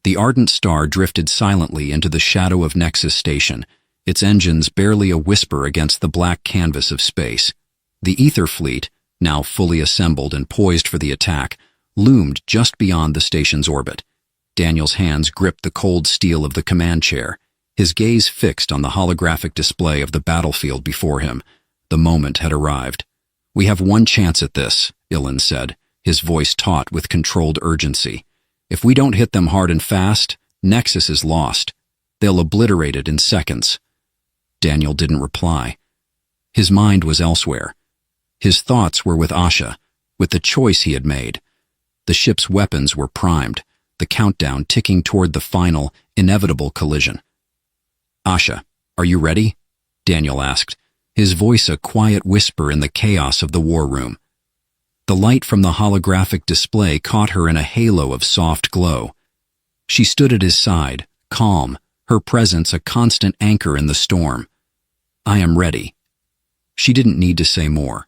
The ardent star drifted silently into the shadow of Nexus Station, its engines barely a whisper against the black canvas of space. The ether fleet, now fully assembled and poised for the attack, loomed just beyond the station's orbit. Daniel's hands gripped the cold steel of the command chair, his gaze fixed on the holographic display of the battlefield before him. The moment had arrived. We have one chance at this, Ilan said, his voice taut with controlled urgency. If we don't hit them hard and fast, Nexus is lost. They'll obliterate it in seconds. Daniel didn't reply. His mind was elsewhere. His thoughts were with Asha, with the choice he had made. The ship's weapons were primed, the countdown ticking toward the final, inevitable collision. Asha, are you ready? Daniel asked, his voice a quiet whisper in the chaos of the war room. The light from the holographic display caught her in a halo of soft glow. She stood at his side, calm, her presence a constant anchor in the storm. I am ready. She didn't need to say more.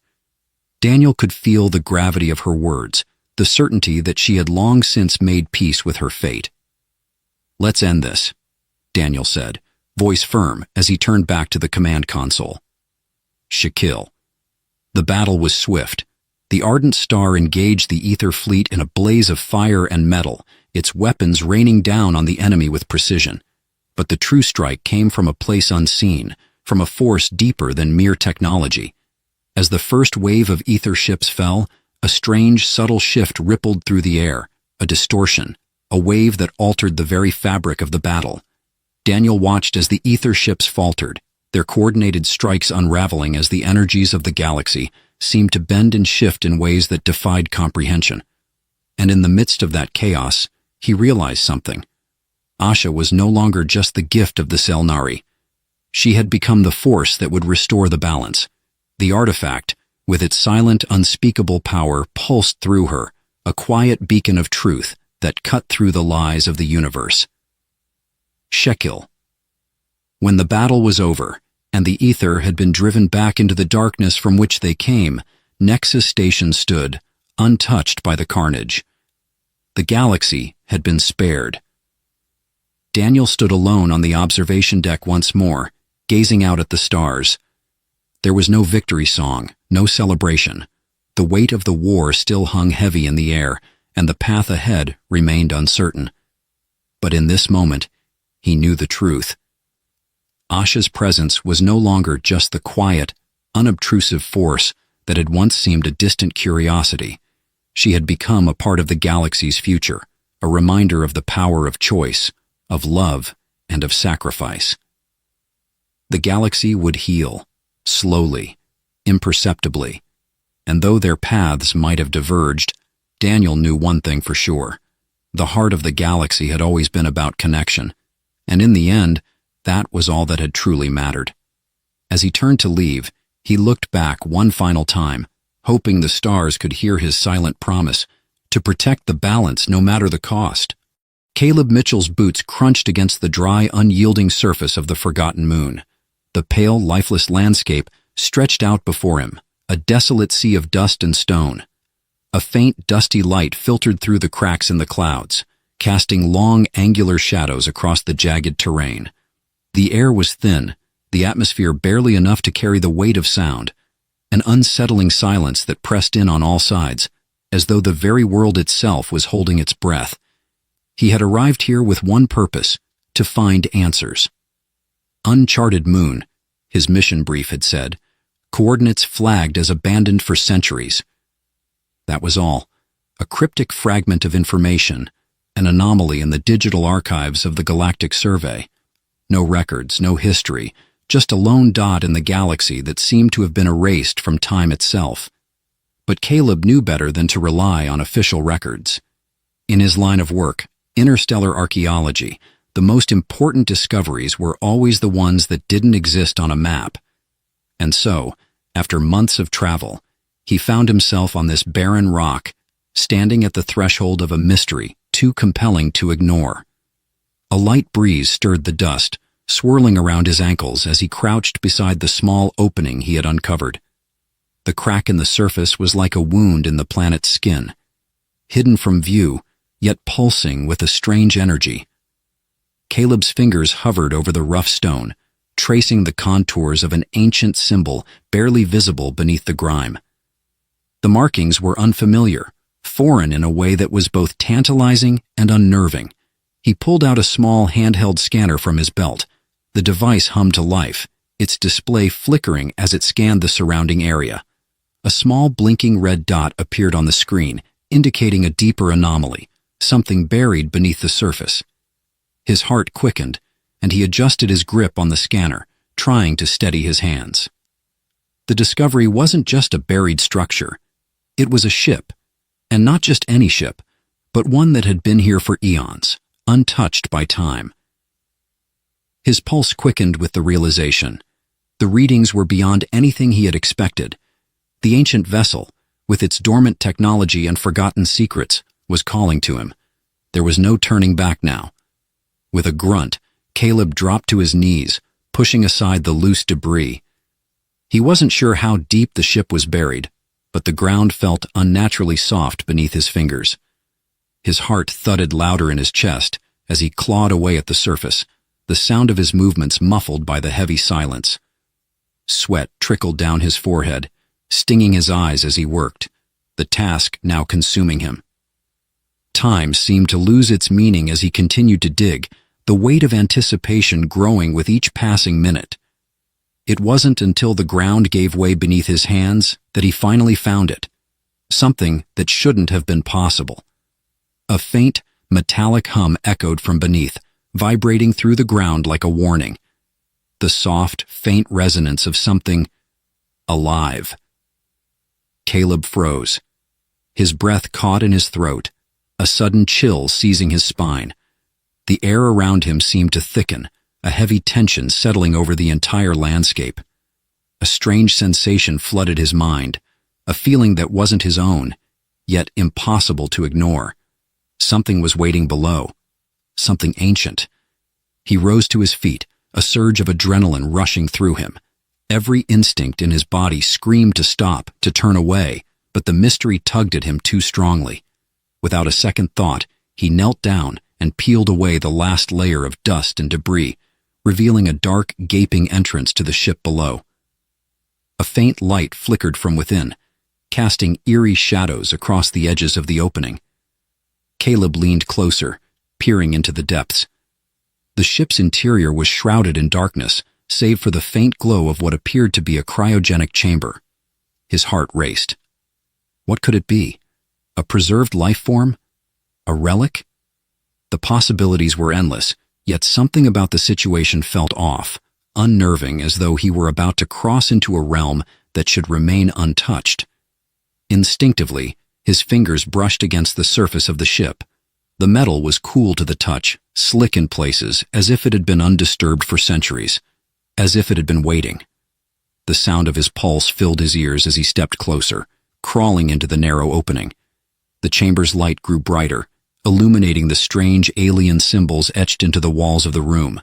Daniel could feel the gravity of her words, the certainty that she had long since made peace with her fate. Let's end this, Daniel said, voice firm as he turned back to the command console. Shaquille. The battle was swift. The ardent star engaged the ether fleet in a blaze of fire and metal, its weapons raining down on the enemy with precision. But the true strike came from a place unseen, from a force deeper than mere technology. As the first wave of ether ships fell, a strange, subtle shift rippled through the air, a distortion, a wave that altered the very fabric of the battle. Daniel watched as the ether ships faltered, their coordinated strikes unraveling as the energies of the galaxy seemed to bend and shift in ways that defied comprehension. And in the midst of that chaos, he realized something. Asha was no longer just the gift of the Selnari. She had become the force that would restore the balance. The artifact, with its silent, unspeakable power, pulsed through her, a quiet beacon of truth that cut through the lies of the universe. Shaquille. When the battle was over, and the ether had been driven back into the darkness from which they came, Nexus Station stood, untouched by the carnage. The galaxy had been spared. Daniel stood alone on the observation deck once more, gazing out at the stars. There was no victory song, no celebration. The weight of the war still hung heavy in the air, and the path ahead remained uncertain. But in this moment, he knew the truth. Asha's presence was no longer just the quiet, unobtrusive force that had once seemed a distant curiosity. She had become a part of the galaxy's future, a reminder of the power of choice, of love, and of sacrifice. The galaxy would heal, slowly, imperceptibly, and though their paths might have diverged, Daniel knew one thing for sure. The heart of the galaxy had always been about connection, and in the end, that was all that had truly mattered. As he turned to leave, he looked back one final time, hoping the stars could hear his silent promise to protect the balance no matter the cost. Caleb Mitchell's boots crunched against the dry, unyielding surface of the forgotten moon. The pale, lifeless landscape stretched out before him, a desolate sea of dust and stone. A faint, dusty light filtered through the cracks in the clouds, casting long, angular shadows across the jagged terrain. The air was thin, the atmosphere barely enough to carry the weight of sound, an unsettling silence that pressed in on all sides, as though the very world itself was holding its breath. He had arrived here with one purpose: to find answers. Uncharted moon, his mission brief had said, coordinates flagged as abandoned for centuries. That was all, a cryptic fragment of information, an anomaly in the digital archives of the Galactic Survey. No records, no history, just a lone dot in the galaxy that seemed to have been erased from time itself. But Caleb knew better than to rely on official records. In his line of work, interstellar archaeology, the most important discoveries were always the ones that didn't exist on a map. And so, after months of travel, he found himself on this barren rock, standing at the threshold of a mystery too compelling to ignore. A light breeze stirred the dust, swirling around his ankles as he crouched beside the small opening he had uncovered. The crack in the surface was like a wound in the planet's skin, hidden from view, yet pulsing with a strange energy. Caleb's fingers hovered over the rough stone, tracing the contours of an ancient symbol barely visible beneath the grime. The markings were unfamiliar, foreign in a way that was both tantalizing and unnerving. He pulled out a small handheld scanner from his belt. The device hummed to life, its display flickering as it scanned the surrounding area. A small blinking red dot appeared on the screen, indicating a deeper anomaly, something buried beneath the surface. His heart quickened, and he adjusted his grip on the scanner, trying to steady his hands. The discovery wasn't just a buried structure. It was a ship, and not just any ship, but one that had been here for eons, untouched by time. His pulse quickened with the realization. The readings were beyond anything he had expected. The ancient vessel, with its dormant technology and forgotten secrets, was calling to him. There was no turning back now. With a grunt, Caleb dropped to his knees, pushing aside the loose debris. He wasn't sure how deep the ship was buried, but the ground felt unnaturally soft beneath his fingers. His heart thudded louder in his chest as he clawed away at the surface, the sound of his movements muffled by the heavy silence. Sweat trickled down his forehead, stinging his eyes as he worked, the task now consuming him. Time seemed to lose its meaning as he continued to dig, the weight of anticipation growing with each passing minute. It wasn't until the ground gave way beneath his hands that he finally found it, something that shouldn't have been possible. A faint, metallic hum echoed from beneath, vibrating through the ground like a warning. The soft, faint resonance of something alive. Caleb froze. His breath caught in his throat, a sudden chill seizing his spine. The air around him seemed to thicken, a heavy tension settling over the entire landscape. A strange sensation flooded his mind, a feeling that wasn't his own, yet impossible to ignore. Something was waiting below, something ancient. He rose to his feet, a surge of adrenaline rushing through him. Every instinct in his body screamed to stop, to turn away, but the mystery tugged at him too strongly. Without a second thought, he knelt down and peeled away the last layer of dust and debris, revealing a dark, gaping entrance to the ship below. A faint light flickered from within, casting eerie shadows across the edges of the opening. Caleb leaned closer, peering into the depths. The ship's interior was shrouded in darkness, save for the faint glow of what appeared to be a cryogenic chamber. His heart raced. What could it be? A preserved life form? A relic? The possibilities were endless, yet something about the situation felt off, unnerving, as though he were about to cross into a realm that should remain untouched. Instinctively, his fingers brushed against the surface of the ship. The metal was cool to the touch, slick in places, as if it had been undisturbed for centuries, as if it had been waiting. The sound of his pulse filled his ears as he stepped closer, crawling into the narrow opening. The chamber's light grew brighter, illuminating the strange alien symbols etched into the walls of the room.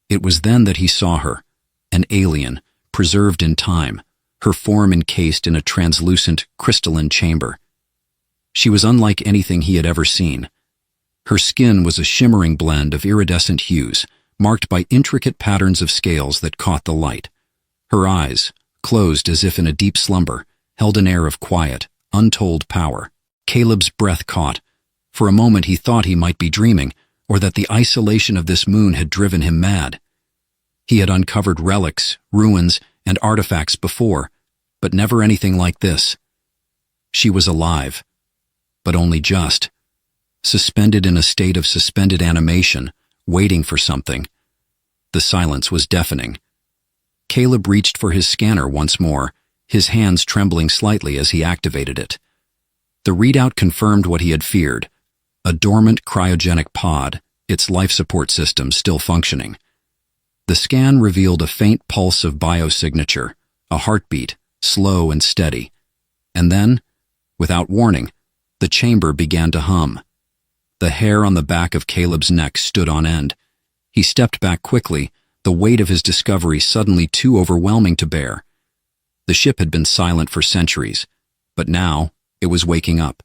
It was then that he saw her, an alien, preserved in time, her form encased in a translucent, crystalline chamber. She was unlike anything he had ever seen. Her skin was a shimmering blend of iridescent hues, marked by intricate patterns of scales that caught the light. Her eyes, closed as if in a deep slumber, held an air of quiet, untold power. Caleb's breath caught. For a moment he thought he might be dreaming, or that the isolation of this moon had driven him mad. He had uncovered relics, ruins, and artifacts before, but never anything like this. She was alive, but only just. Suspended in a state of suspended animation, waiting for something. The silence was deafening. Caleb reached for his scanner once more, his hands trembling slightly as he activated it. The readout confirmed what he had feared, a dormant cryogenic pod, its life support system still functioning. The scan revealed a faint pulse of biosignature, a heartbeat, slow and steady. And then, without warning, the chamber began to hum. The hair on the back of Caleb's neck stood on end. He stepped back quickly, the weight of his discovery suddenly too overwhelming to bear. The ship had been silent for centuries, but now it was waking up.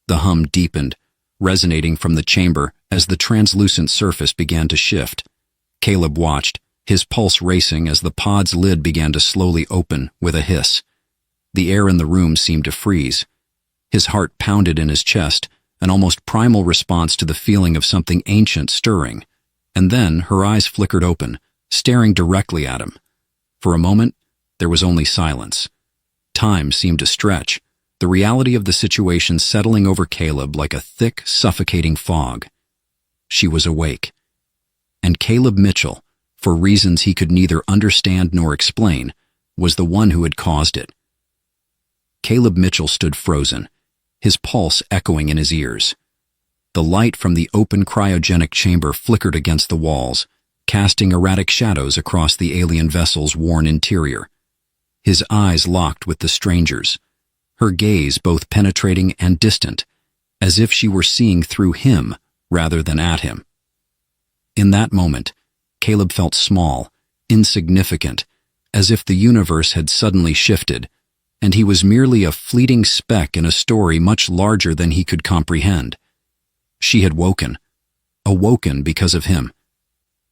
The hum deepened, resonating from the chamber as the translucent surface began to shift. Caleb watched, his pulse racing as the pod's lid began to slowly open with a hiss. The air in the room seemed to freeze. His heart pounded in his chest, an almost primal response to the feeling of something ancient stirring. And then her eyes flickered open, staring directly at him. For a moment, there was only silence. Time seemed to stretch, the reality of the situation settling over Caleb like a thick, suffocating fog. She was awake. And Caleb Mitchell, for reasons he could neither understand nor explain, was the one who had caused it. Caleb Mitchell stood frozen, his pulse echoing in his ears. The light from the open cryogenic chamber flickered against the walls, casting erratic shadows across the alien vessel's worn interior. His eyes locked with the stranger's, her gaze both penetrating and distant, as if she were seeing through him rather than at him. In that moment, Caleb felt small, insignificant, as if the universe had suddenly shifted, and he was merely a fleeting speck in a story much larger than he could comprehend. She had awoken because of him.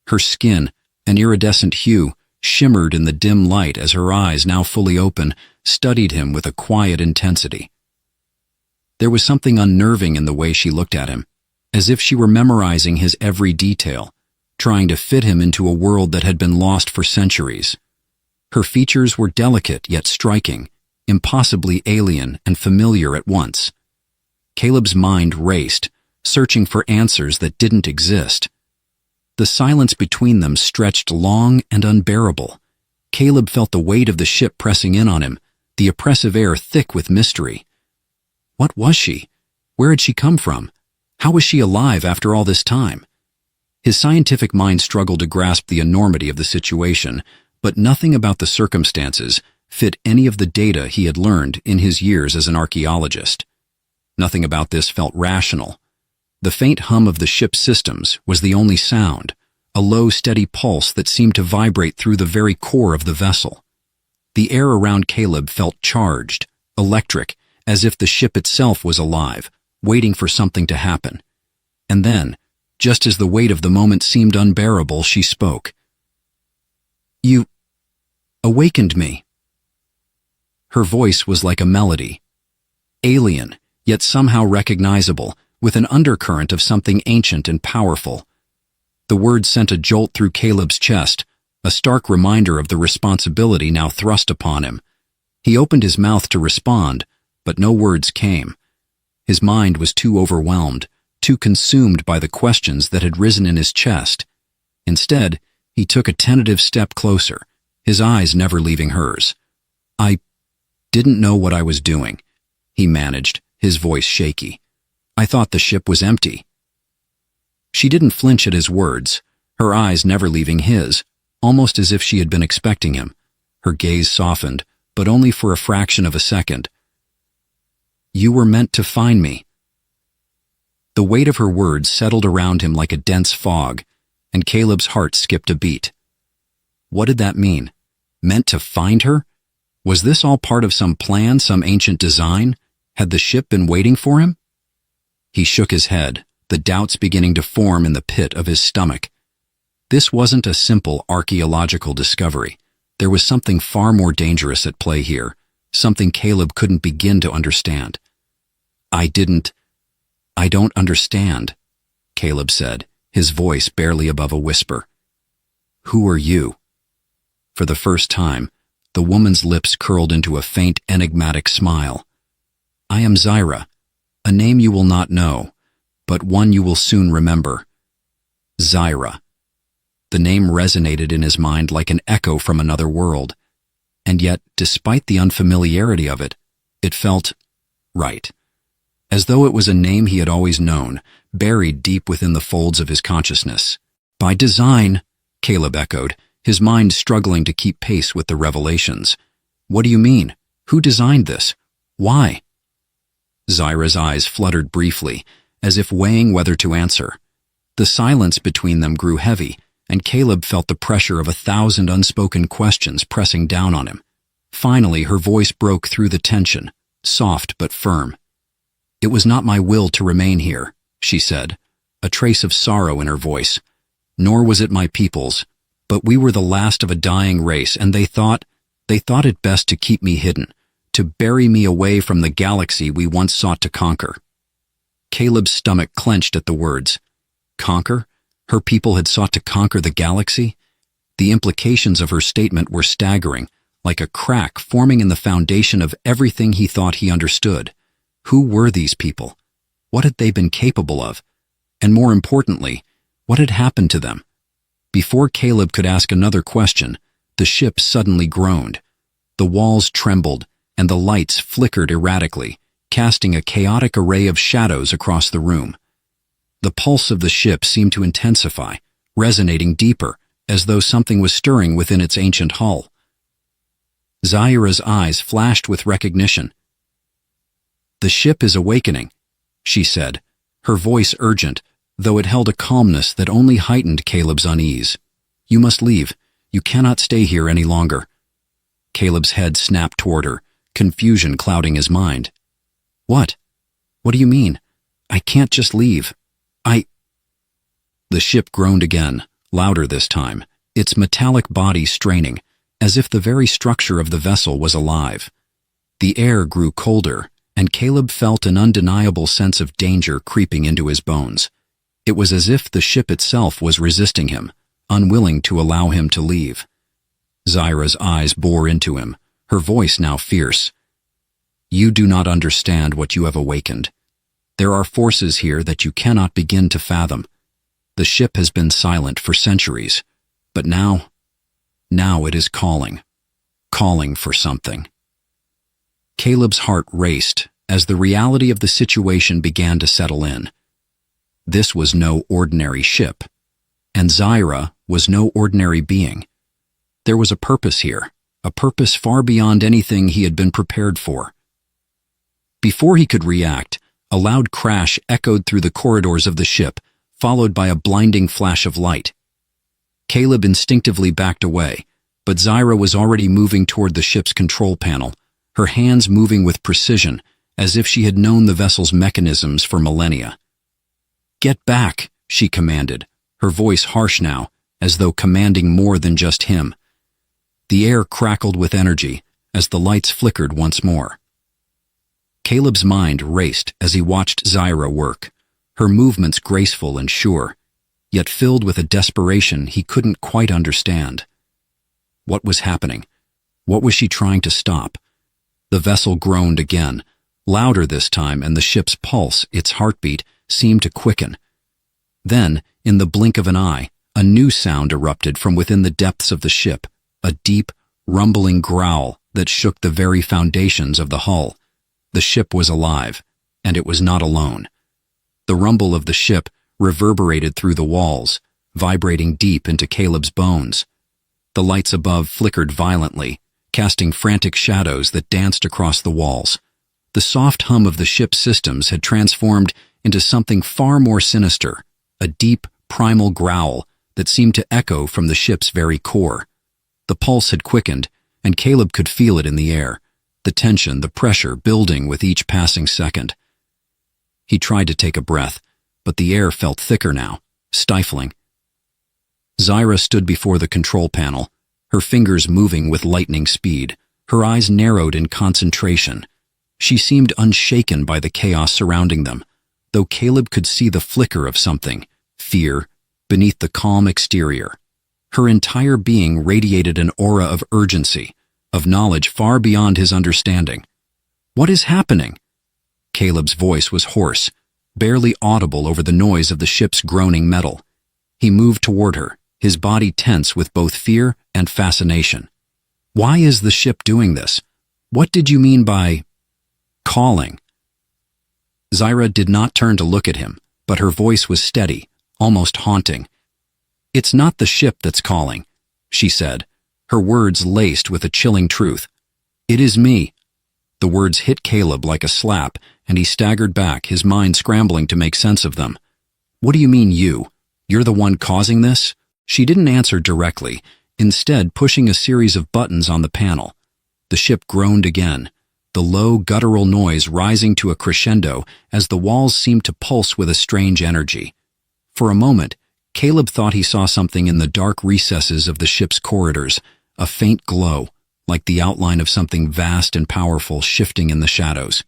Her skin, an iridescent hue, shimmered in the dim light as her eyes, now fully open, studied him with a quiet intensity. There was something unnerving in the way she looked at him, as if she were memorizing his every detail, trying to fit him into a world that had been lost for centuries. Her features were delicate yet striking, impossibly alien and familiar at once. Caleb's mind raced, searching for answers that didn't exist. The silence between them stretched long and unbearable. Caleb felt the weight of the ship pressing in on him, the oppressive air thick with mystery. What was she? Where had she come from? How was she alive after all this time? His scientific mind struggled to grasp the enormity of the situation, but nothing about the circumstances fit any of the data he had learned in his years as an archaeologist. Nothing about this felt rational. The faint hum of the ship's systems was the only sound, a low, steady pulse that seemed to vibrate through the very core of the vessel. The air around Caleb felt charged, electric, as if the ship itself was alive, waiting for something to happen. And then, just as the weight of the moment seemed unbearable, she spoke. "You awakened me." Her voice was like a melody, alien, yet somehow recognizable, with an undercurrent of something ancient and powerful. The words sent a jolt through Caleb's chest, a stark reminder of the responsibility now thrust upon him. He opened his mouth to respond, but no words came. His mind was too overwhelmed, too consumed by the questions that had risen in his chest. Instead, he took a tentative step closer, his eyes never leaving hers. "I didn't know what I was doing," he managed, his voice shaky. "I thought the ship was empty." She didn't flinch at his words, her eyes never leaving his, almost as if she had been expecting him. Her gaze softened, but only for a fraction of a second. "You were meant to find me." The weight of her words settled around him like a dense fog, and Caleb's heart skipped a beat. What did that mean? Meant to find her? Was this all part of some plan, some ancient design? Had the ship been waiting for him? He shook his head, the doubts beginning to form in the pit of his stomach. This wasn't a simple archaeological discovery. There was something far more dangerous at play here, something Caleb couldn't begin to understand. I don't understand," Caleb said, his voice barely above a whisper. "Who are you?" For the first time, the woman's lips curled into a faint, enigmatic smile. "I am Zyra, a name you will not know, but one you will soon remember. Zyra." The name resonated in his mind like an echo from another world, and yet, despite the unfamiliarity of it, it felt right. As though it was a name he had always known, buried deep within the folds of his consciousness. "By design," Caleb echoed, his mind struggling to keep pace with the revelations. "What do you mean? Who designed this? Why?" Zyra's eyes fluttered briefly, as if weighing whether to answer. The silence between them grew heavy, and Caleb felt the pressure of 1,000 unspoken questions pressing down on him. Finally, her voice broke through the tension, soft but firm. "It was not my will to remain here," she said, a trace of sorrow in her voice. "Nor was it my people's, but we were the last of a dying race, and they thought it best to keep me hidden, to bury me away from the galaxy we once sought to conquer." Caleb's stomach clenched at the words. Conquer? Her people had sought to conquer the galaxy? The implications of her statement were staggering, like a crack forming in the foundation of everything he thought he understood. Who were these people? What had they been capable of? And more importantly, what had happened to them? Before Caleb could ask another question, the ship suddenly groaned. The walls trembled, and the lights flickered erratically, casting a chaotic array of shadows across the room. The pulse of the ship seemed to intensify, resonating deeper, as though something was stirring within its ancient hull. Zyra's eyes flashed with recognition. "The ship is awakening," she said, her voice urgent, though it held a calmness that only heightened Caleb's unease. "You must leave. You cannot stay here any longer." Caleb's head snapped toward her, confusion clouding his mind. "What? What do you mean? I can't just leave. The ship groaned again, louder this time, its metallic body straining, as if the very structure of the vessel was alive. The air grew colder, and Caleb felt an undeniable sense of danger creeping into his bones. It was as if the ship itself was resisting him, unwilling to allow him to leave. Zyra's eyes bore into him, her voice now fierce. "You do not understand what you have awakened. There are forces here that you cannot begin to fathom. The ship has been silent for centuries, but now it is calling for something." Caleb's heart raced as the reality of the situation began to settle in. This was no ordinary ship, and Zyra was no ordinary being. There was a purpose here, a purpose far beyond anything he had been prepared for. Before he could react, a loud crash echoed through the corridors of the ship, followed by a blinding flash of light. Caleb instinctively backed away, but Zyra was already moving toward the ship's control panel, her hands moving with precision, as if she had known the vessel's mechanisms for millennia. "Get back," she commanded, her voice harsh now, as though commanding more than just him. The air crackled with energy as the lights flickered once more. Caleb's mind raced as he watched Zyra work, her movements graceful and sure, yet filled with a desperation he couldn't quite understand. What was happening? What was she trying to stop? The vessel groaned again, louder this time, and the ship's pulse, its heartbeat, seemed to quicken. Then, in the blink of an eye, a new sound erupted from within the depths of the ship, a deep, rumbling growl that shook the very foundations of the hull. The ship was alive, and it was not alone. The rumble of the ship reverberated through the walls, vibrating deep into Caleb's bones. The lights above flickered violently, casting frantic shadows that danced across the walls. The soft hum of the ship's systems had transformed into something far more sinister, a deep, primal growl that seemed to echo from the ship's very core. The pulse had quickened, and Caleb could feel it in the air, the tension, the pressure building with each passing second. He tried to take a breath, but the air felt thicker now, stifling. Zyra stood before the control panel, her fingers moving with lightning speed, her eyes narrowed in concentration. She seemed unshaken by the chaos surrounding them, though Caleb could see the flicker of something, fear, beneath the calm exterior. Her entire being radiated an aura of urgency, of knowledge far beyond his understanding. "What is happening?" Caleb's voice was hoarse, barely audible over the noise of the ship's groaning metal. He moved toward her, his body tense with both fear and fascination. "Why is the ship doing this? What did you mean by calling?" Zyra did not turn to look at him, but her voice was steady, almost haunting. "It's not the ship that's calling," she said, her words laced with a chilling truth. "It is me." The words hit Caleb like a slap, and he staggered back, his mind scrambling to make sense of them. "What do you mean you? You're the one causing this?" She didn't answer directly, instead pushing a series of buttons on the panel. The ship groaned again, the low, guttural noise rising to a crescendo as the walls seemed to pulse with a strange energy. For a moment, Caleb thought he saw something in the dark recesses of the ship's corridors, a faint glow, like the outline of something vast and powerful shifting in the shadows.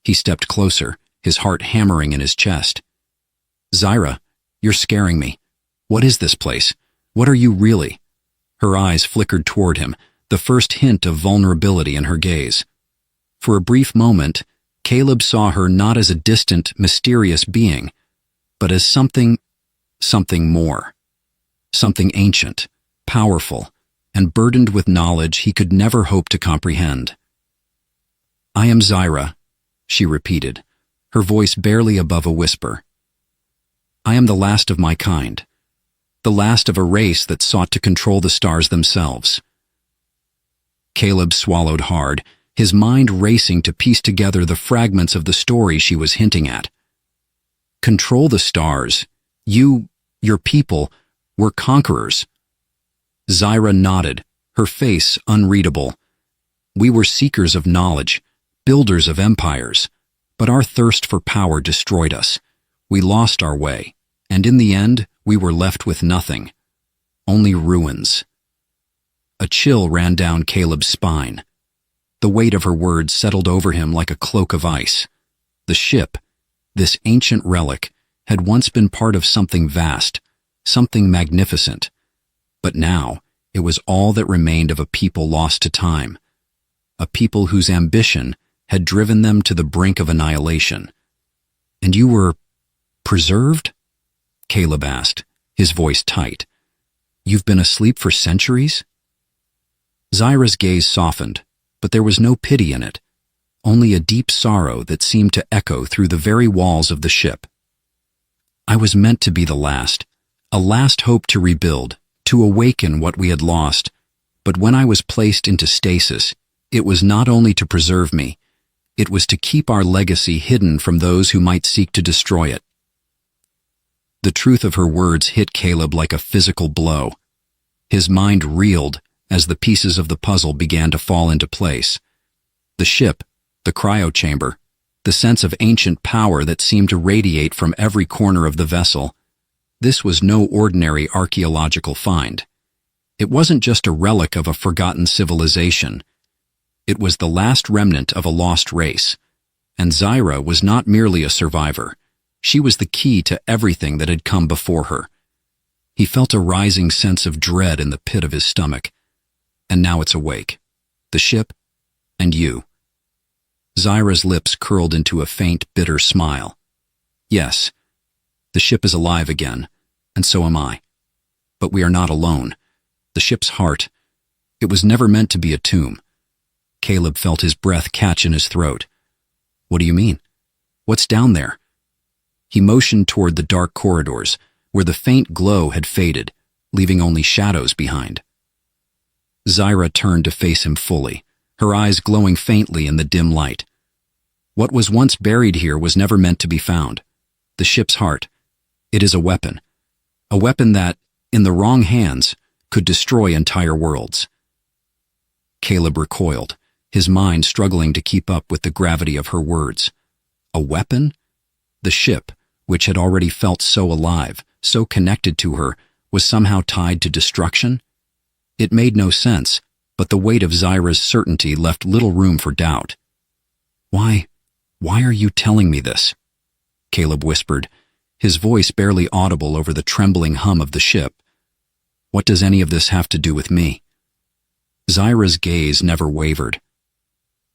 He stepped closer, his heart hammering in his chest. "Zyra, you're scaring me. What is this place? What are you really?" Her eyes flickered toward him, the first hint of vulnerability in her gaze. For a brief moment, Caleb saw her not as a distant, mysterious being, but as something more. Something ancient, powerful, and burdened with knowledge he could never hope to comprehend. "I am Zyra," she repeated, her voice barely above a whisper. "I am the last of my kind, the last of a race that sought to control the stars themselves." Caleb swallowed hard, his mind racing to piece together the fragments of the story she was hinting at. "Control the stars? Your people, were conquerors." Zyra nodded, her face unreadable. "We were seekers of knowledge, builders of empires, but our thirst for power destroyed us. We lost our way, and in the end, we were left with nothing. Only ruins." A chill ran down Caleb's spine. The weight of her words settled over him like a cloak of ice. The ship, this ancient relic, had once been part of something vast, something magnificent. But now, it was all that remained of a people lost to time, a people whose ambition had driven them to the brink of annihilation. "And you were preserved?" Caleb asked, his voice tight. "You've been asleep for centuries?" Zyra's gaze softened, but there was no pity in it, only a deep sorrow that seemed to echo through the very walls of the ship. "I was meant to be the last, a last hope to rebuild, to awaken what we had lost, but when I was placed into stasis, it was not only to preserve me, it was to keep our legacy hidden from those who might seek to destroy it." The truth of her words hit Caleb like a physical blow. His mind reeled as the pieces of the puzzle began to fall into place. The ship, the cryo chamber, the sense of ancient power that seemed to radiate from every corner of the vessel. This was no ordinary archaeological find. It wasn't just a relic of a forgotten civilization. It was the last remnant of a lost race. And Zyra was not merely a survivor. She was the key to everything that had come before her. He felt a rising sense of dread in the pit of his stomach. And now it's awake. The ship, and you. Zyra's lips curled into a faint, bitter smile. "Yes, the ship is alive again, and so am I. But we are not alone. The ship's heart, it was never meant to be a tomb." Caleb felt his breath catch in his throat. "What do you mean? What's down there?" He motioned toward the dark corridors, where the faint glow had faded, leaving only shadows behind. Zyra turned to face him fully, her eyes glowing faintly in the dim light. What was once buried here was never meant to be found. The ship's heart. It is a weapon. A weapon that, in the wrong hands, could destroy entire worlds. Caleb recoiled, his mind struggling to keep up with the gravity of her words. A weapon? The ship, which had already felt so alive, so connected to her, was somehow tied to destruction? It made no sense, but the weight of Zyra's certainty left little room for doubt. Why are you telling me this? Caleb whispered, his voice barely audible over the trembling hum of the ship. What does any of this have to do with me? Zyra's gaze never wavered.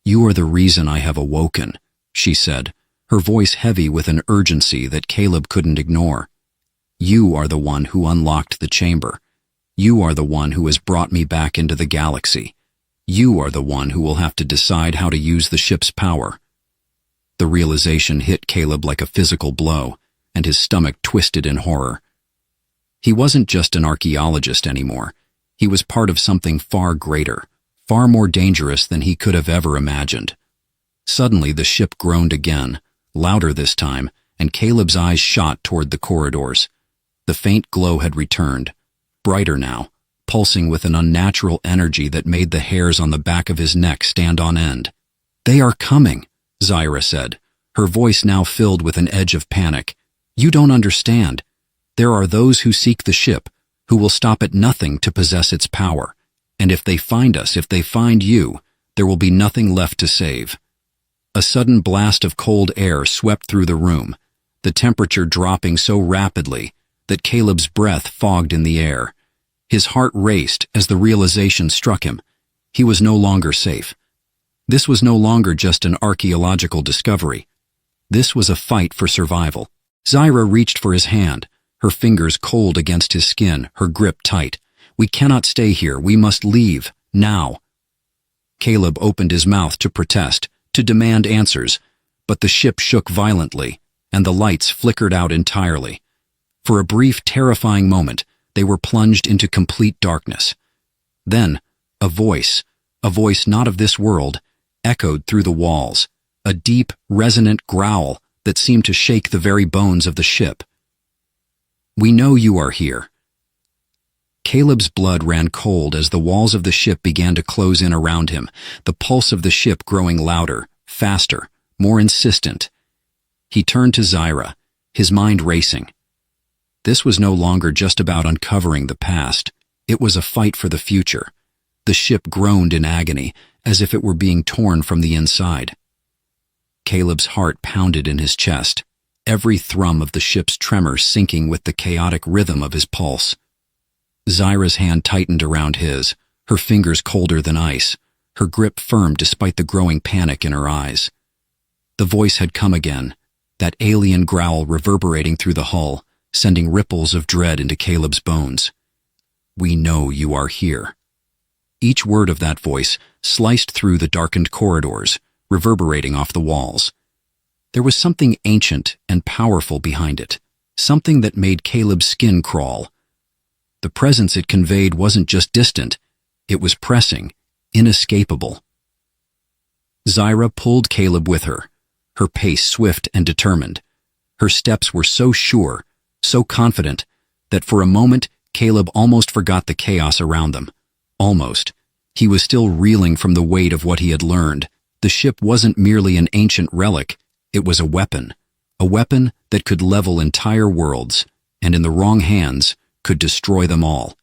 You are the reason I have awoken, she said, her voice heavy with an urgency that Caleb couldn't ignore. You are the one who unlocked the chamber. You are the one who has brought me back into the galaxy. You are the one who will have to decide how to use the ship's power. The realization hit Caleb like a physical blow, and his stomach twisted in horror. He wasn't just an archaeologist anymore. He was part of something far greater, far more dangerous than he could have ever imagined. Suddenly the ship groaned again, louder this time, and Caleb's eyes shot toward the corridors. The faint glow had returned, brighter now, pulsing with an unnatural energy that made the hairs on the back of his neck stand on end. They are coming, Zyra said, her voice now filled with an edge of panic. You don't understand. There are those who seek the ship, who will stop at nothing to possess its power. And if they find us, if they find you, there will be nothing left to save. A sudden blast of cold air swept through the room, the temperature dropping so rapidly that Caleb's breath fogged in the air. His heart raced as the realization struck him. He was no longer safe. This was no longer just an archaeological discovery. This was a fight for survival. Zyra reached for his hand, her fingers cold against his skin, her grip tight. We cannot stay here. We must leave, now. Caleb opened his mouth to protest, to demand answers, but the ship shook violently, and the lights flickered out entirely. For a brief, terrifying moment, they were plunged into complete darkness. Then, a voice not of this world, echoed through the walls, a deep, resonant growl that seemed to shake the very bones of the ship. We know you are here. Caleb's blood ran cold as the walls of the ship began to close in around him, the pulse of the ship growing louder, faster, more insistent. He turned to Zyra, his mind racing. This was no longer just about uncovering the past. It was a fight for the future. The ship groaned in agony, as if it were being torn from the inside. Caleb's heart pounded in his chest, every thrum of the ship's tremor syncing with the chaotic rhythm of his pulse. Zyra's hand tightened around his, her fingers colder than ice, her grip firm despite the growing panic in her eyes. The voice had come again, that alien growl reverberating through the hull, sending ripples of dread into Caleb's bones. We know you are here. Each word of that voice sliced through the darkened corridors, reverberating off the walls. There was something ancient and powerful behind it, something that made Caleb's skin crawl. The presence it conveyed wasn't just distant, it was pressing, inescapable. Zyra pulled Caleb with her, her pace swift and determined. Her steps were so sure, so confident, that for a moment Caleb almost forgot the chaos around them. Almost. He was still reeling from the weight of what he had learned. The ship wasn't merely an ancient relic, it was a weapon that could level entire worlds, and in the wrong hands, could destroy them all.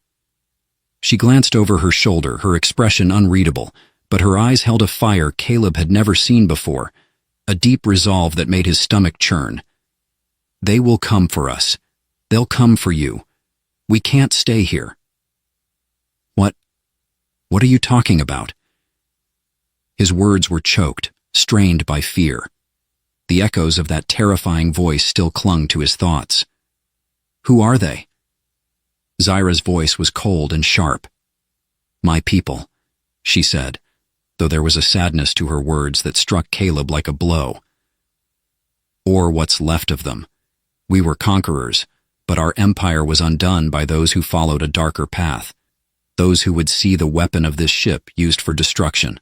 She glanced over her shoulder, her expression unreadable, but her eyes held a fire Caleb had never seen before, a deep resolve that made his stomach churn. They will come for us. They'll come for you. We can't stay here. What are you talking about? His words were choked, strained by fear. The echoes of that terrifying voice still clung to his thoughts. Who are they? Zyra's voice was cold and sharp. My people, she said, though there was a sadness to her words that struck Caleb like a blow. Or what's left of them. We were conquerors, but our empire was undone by those who followed a darker path. those who would see the weapon of this ship used for destruction,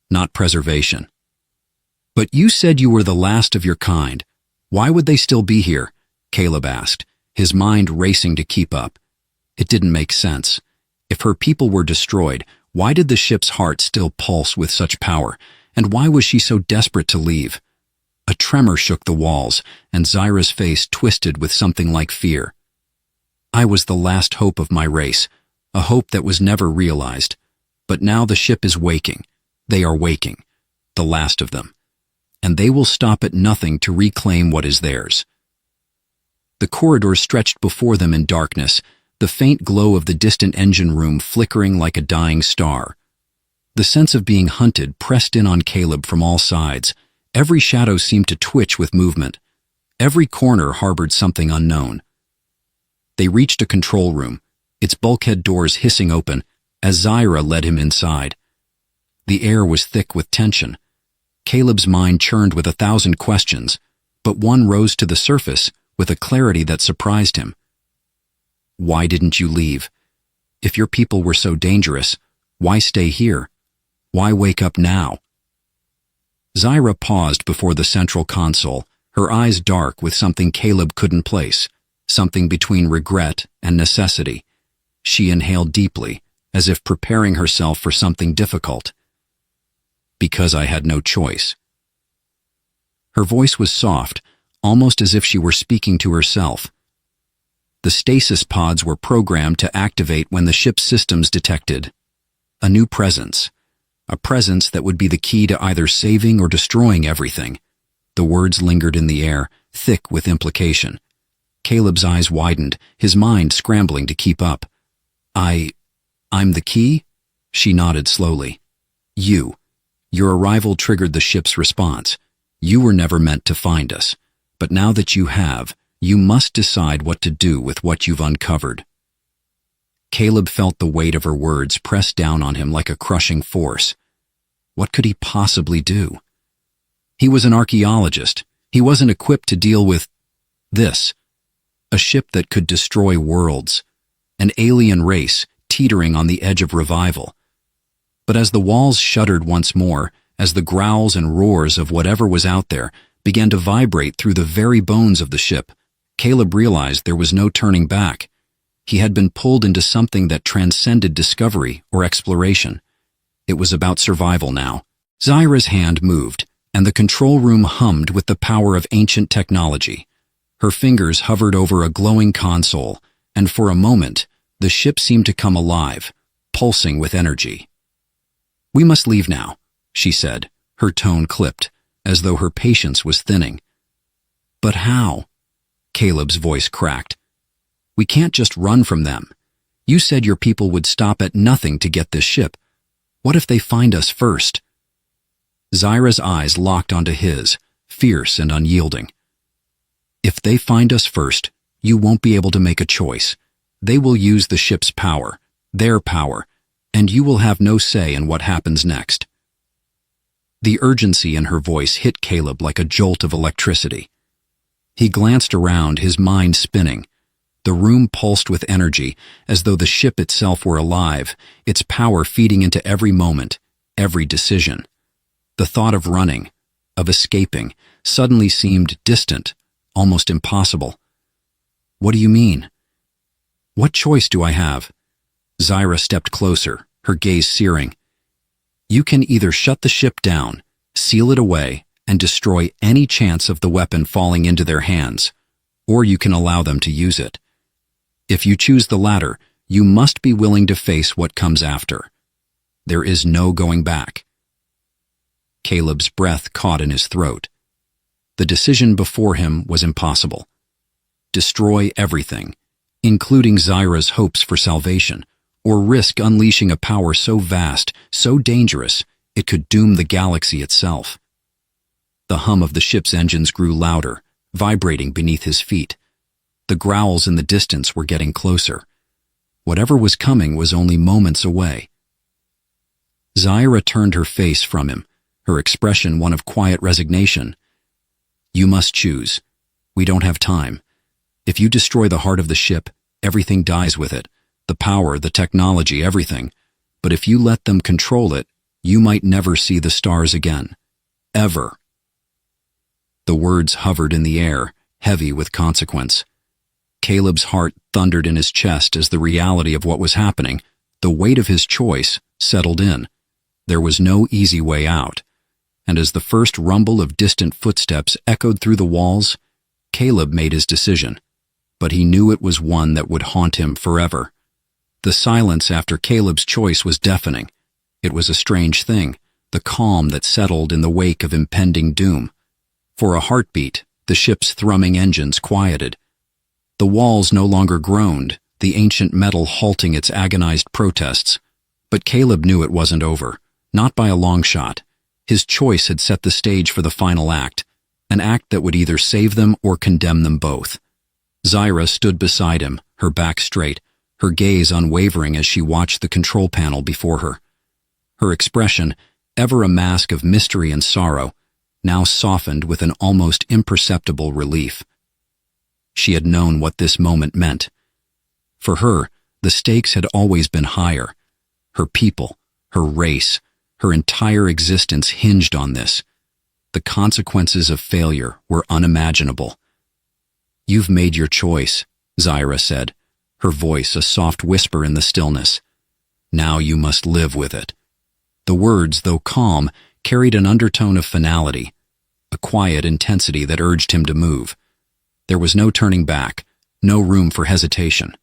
not preservation. "But you said you were the last of your kind. Why would they still be here?" Caleb asked, his mind racing to keep up. It didn't make sense. If her people were destroyed, why did the ship's heart still pulse with such power, and why was she so desperate to leave? A tremor shook the walls, and Zyra's face twisted with something like fear. "I was the last hope of my race, a hope that was never realized. But now the ship is waking. They are waking, the last of them. And they will stop at nothing to reclaim what is theirs." The corridor stretched before them in darkness, the faint glow of the distant engine room flickering like a dying star. The sense of being hunted pressed in on Caleb from all sides. Every shadow seemed to twitch with movement. Every corner harbored something unknown. They reached a control room, its bulkhead doors hissing open as Zyra led him inside. The air was thick with tension. Caleb's mind churned with 1,000 questions, but one rose to the surface with a clarity that surprised him. "Why didn't you leave? If your people were so dangerous, why stay here? Why wake up now?" Zyra paused before the central console, her eyes dark with something Caleb couldn't place, something between regret and necessity. She inhaled deeply, as if preparing herself for something difficult. "Because I had no choice." Her voice was soft, almost as if she were speaking to herself. The stasis pods were programmed to activate when the ship's systems detected a new presence, a presence that would be the key to either saving or destroying everything. The words lingered in the air, thick with implication. Caleb's eyes widened, his mind scrambling to keep up. I'm the key?" She nodded slowly. "You. Your arrival triggered the ship's response. You were never meant to find us. But now that you have, you must decide what to do with what you've uncovered." Caleb felt the weight of her words press down on him like a crushing force. What could he possibly do? He was an archaeologist. He wasn't equipped to deal with this. A ship that could destroy worlds. An alien race teetering on the edge of revival. But as the walls shuddered once more, as the growls and roars of whatever was out there began to vibrate through the very bones of the ship, Caleb realized there was no turning back. He had been pulled into something that transcended discovery or exploration. It was about survival now. Zyra's hand moved, and the control room hummed with the power of ancient technology. Her fingers hovered over a glowing console, and for a moment, the ship seemed to come alive, pulsing with energy. "We must leave now," she said, her tone clipped, as though her patience was thinning. "But how?" Caleb's voice cracked. "We can't just run from them. You said your people would stop at nothing to get this ship. What if they find us first?" Zyra's eyes locked onto his, fierce and unyielding. "If they find us first, you won't be able to make a choice. They will use the ship's power, their power, and you will have no say in what happens next." The urgency in her voice hit Caleb like a jolt of electricity. He glanced around, his mind spinning. The room pulsed with energy, as though the ship itself were alive, its power feeding into every moment, every decision. The thought of running, of escaping, suddenly seemed distant, almost impossible. "What do you mean? What choice do I have?" Zyra stepped closer, her gaze searing. "You can either shut the ship down, seal it away, and destroy any chance of the weapon falling into their hands, or you can allow them to use it. If you choose the latter, you must be willing to face what comes after. There is no going back." Caleb's breath caught in his throat. The decision before him was impossible. Destroy everything, including Zyra's hopes for salvation, or risk unleashing a power so vast, so dangerous, it could doom the galaxy itself. The hum of the ship's engines grew louder, vibrating beneath his feet. The growls in the distance were getting closer. Whatever was coming was only moments away. Zyra turned her face from him, her expression one of quiet resignation. "You must choose. We don't have time. If you destroy the heart of the ship, everything dies with it. the power, the technology, everything. But if you let them control it, you might never see the stars again. Ever. The words hovered in the air, heavy with consequence. Caleb's heart thundered in his chest as the reality of what was happening, the weight of his choice, settled in. There was no easy way out. And as the first rumble of distant footsteps echoed through the walls, Caleb made his decision. But he knew it was one that would haunt him forever. The silence after Caleb's choice was deafening. It was a strange thing, the calm that settled in the wake of impending doom. For a heartbeat, the ship's thrumming engines quieted. The walls no longer groaned, the ancient metal halting its agonized protests. But Caleb knew it wasn't over, not by a long shot. His choice had set the stage for the final act, an act that would either save them or condemn them both. Zyra stood beside him, her back straight, her gaze unwavering as she watched the control panel before her. Her expression, ever a mask of mystery and sorrow, now softened with an almost imperceptible relief. She had known what this moment meant. For her, the stakes had always been higher. Her people, her race, her entire existence hinged on this. The consequences of failure were unimaginable. "You've made your choice," Zyra said, her voice a soft whisper in the stillness. "Now you must live with it." The words, though calm, carried an undertone of finality, a quiet intensity that urged him to move. There was no turning back, no room for hesitation.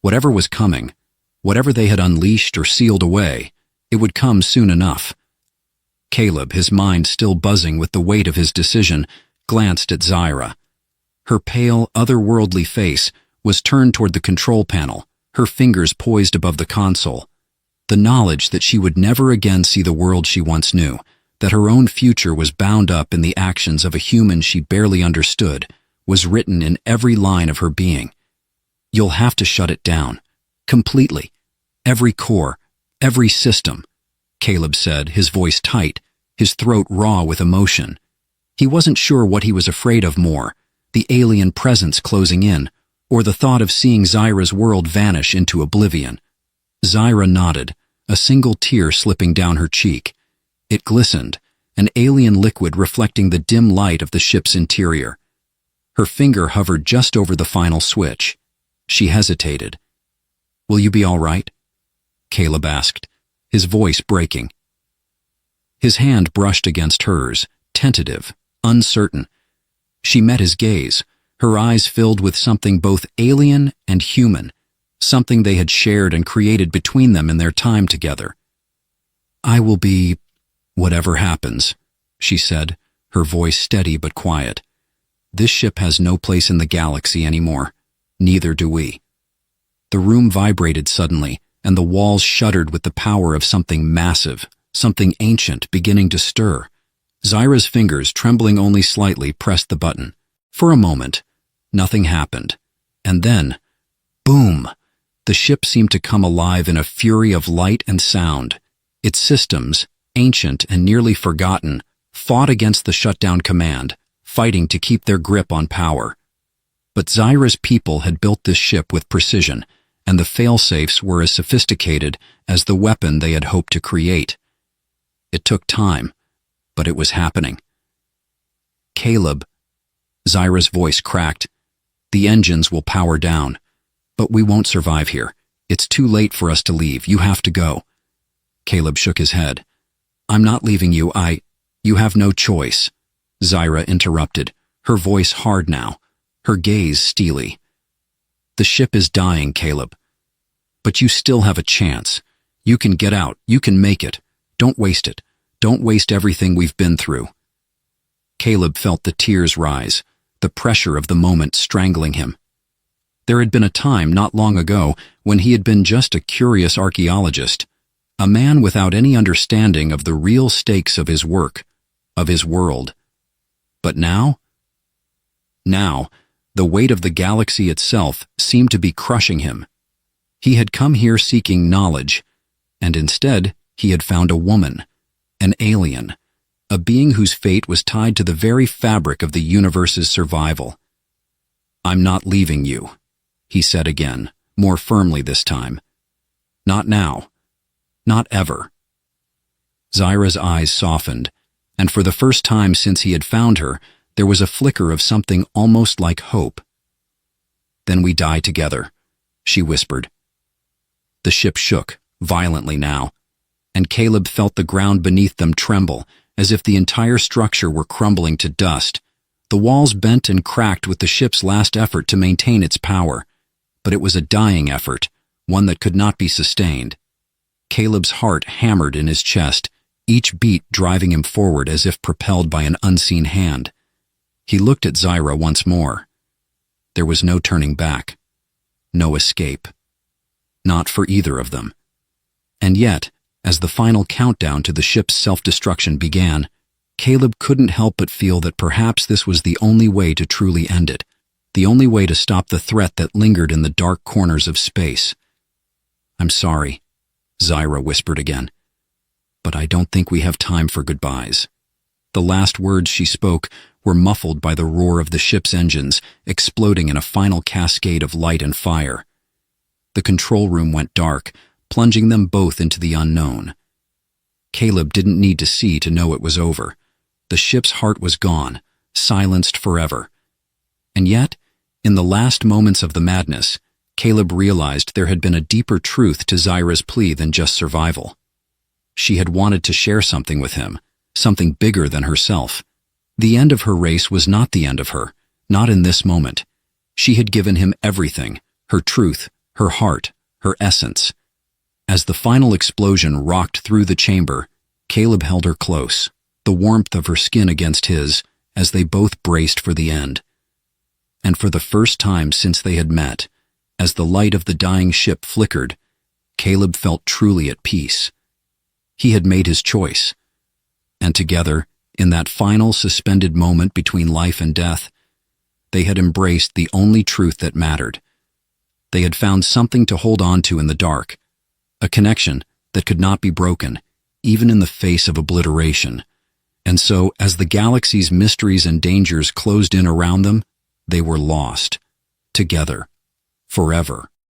Whatever was coming, whatever they had unleashed or sealed away, it would come soon enough. Caleb, his mind still buzzing with the weight of his decision, glanced at Zyra. Her pale, otherworldly face was turned toward the control panel, her fingers poised above the console. The knowledge that she would never again see the world she once knew, that her own future was bound up in the actions of a human she barely understood, was written in every line of her being. "You'll have to shut it down. Completely. Every core, every system," Caleb said, his voice tight, his throat raw with emotion. He wasn't sure what he was afraid of more, the alien presence closing in, or the thought of seeing Zyra's world vanish into oblivion. Zyra nodded, a single tear slipping down her cheek. It glistened, an alien liquid reflecting the dim light of the ship's interior. Her finger hovered just over the final switch. She hesitated. "Will you be all right?" Caleb asked, his voice breaking. His hand brushed against hers, tentative, uncertain. She met his gaze, her eyes filled with something both alien and human, something they had shared and created between them in their time together. "I will be whatever happens," she said, her voice steady but quiet. "This ship has no place in the galaxy anymore. Neither do we." The room vibrated suddenly, and the walls shuddered with the power of something massive, something ancient beginning to stir. Zyra's fingers, trembling only slightly, pressed the button. For a moment, nothing happened. And then, boom! The ship seemed to come alive in a fury of light and sound. Its systems, ancient and nearly forgotten, fought against the shutdown command, fighting to keep their grip on power. But Zyra's people had built this ship with precision, and the failsafes were as sophisticated as the weapon they had hoped to create. It took time, but it was happening. "Caleb," Zyra's voice cracked, "the engines will power down. But we won't survive here. It's too late for us to leave. You have to go." Caleb shook his head. "I'm not leaving you. You have no choice," Zyra interrupted, her voice hard now, her gaze steely. "The ship is dying, Caleb. But you still have a chance. You can get out. You can make it. Don't waste it. Don't waste everything we've been through." Caleb felt the tears rise, the pressure of the moment strangling him. There had been a time not long ago when he had been just a curious archaeologist, a man without any understanding of the real stakes of his work, of his world. But now? Now, the weight of the galaxy itself seemed to be crushing him. He had come here seeking knowledge, and instead he had found a woman, an alien, a being whose fate was tied to the very fabric of the universe's survival. "I'm not leaving you," he said again, more firmly this time. Not now. Not ever. Zyra's eyes softened, and for the first time since he had found her, there was a flicker of something almost like hope. "Then we die together," she whispered. The ship shook, violently now, and Caleb felt the ground beneath them tremble, as if the entire structure were crumbling to dust. The walls bent and cracked with the ship's last effort to maintain its power, but it was a dying effort, one that could not be sustained. Caleb's heart hammered in his chest, each beat driving him forward as if propelled by an unseen hand. He looked at Zyra once more. There was no turning back, no escape. Not for either of them. And yet, as the final countdown to the ship's self-destruction began, Caleb couldn't help but feel that perhaps this was the only way to truly end it, the only way to stop the threat that lingered in the dark corners of space. "I'm sorry," Zyra whispered again, "but I don't think we have time for goodbyes." The last words she spoke were muffled by the roar of the ship's engines, exploding in a final cascade of light and fire. The control room went dark, plunging them both into the unknown. Caleb didn't need to see to know it was over. The ship's heart was gone, silenced forever. And yet, in the last moments of the madness, Caleb realized there had been a deeper truth to Zyra's plea than just survival. She had wanted to share something with him, something bigger than herself. The end of her race was not the end of her, not in this moment. She had given him everything, her truth, her heart, her essence. As the final explosion rocked through the chamber, Caleb held her close, the warmth of her skin against his, as they both braced for the end. And for the first time since they had met, as the light of the dying ship flickered, Caleb felt truly at peace. He had made his choice. And together, in that final suspended moment between life and death, they had embraced the only truth that mattered. They had found something to hold on to in the dark, a connection that could not be broken, even in the face of obliteration. And so, as the galaxy's mysteries and dangers closed in around them, they were lost, together, forever.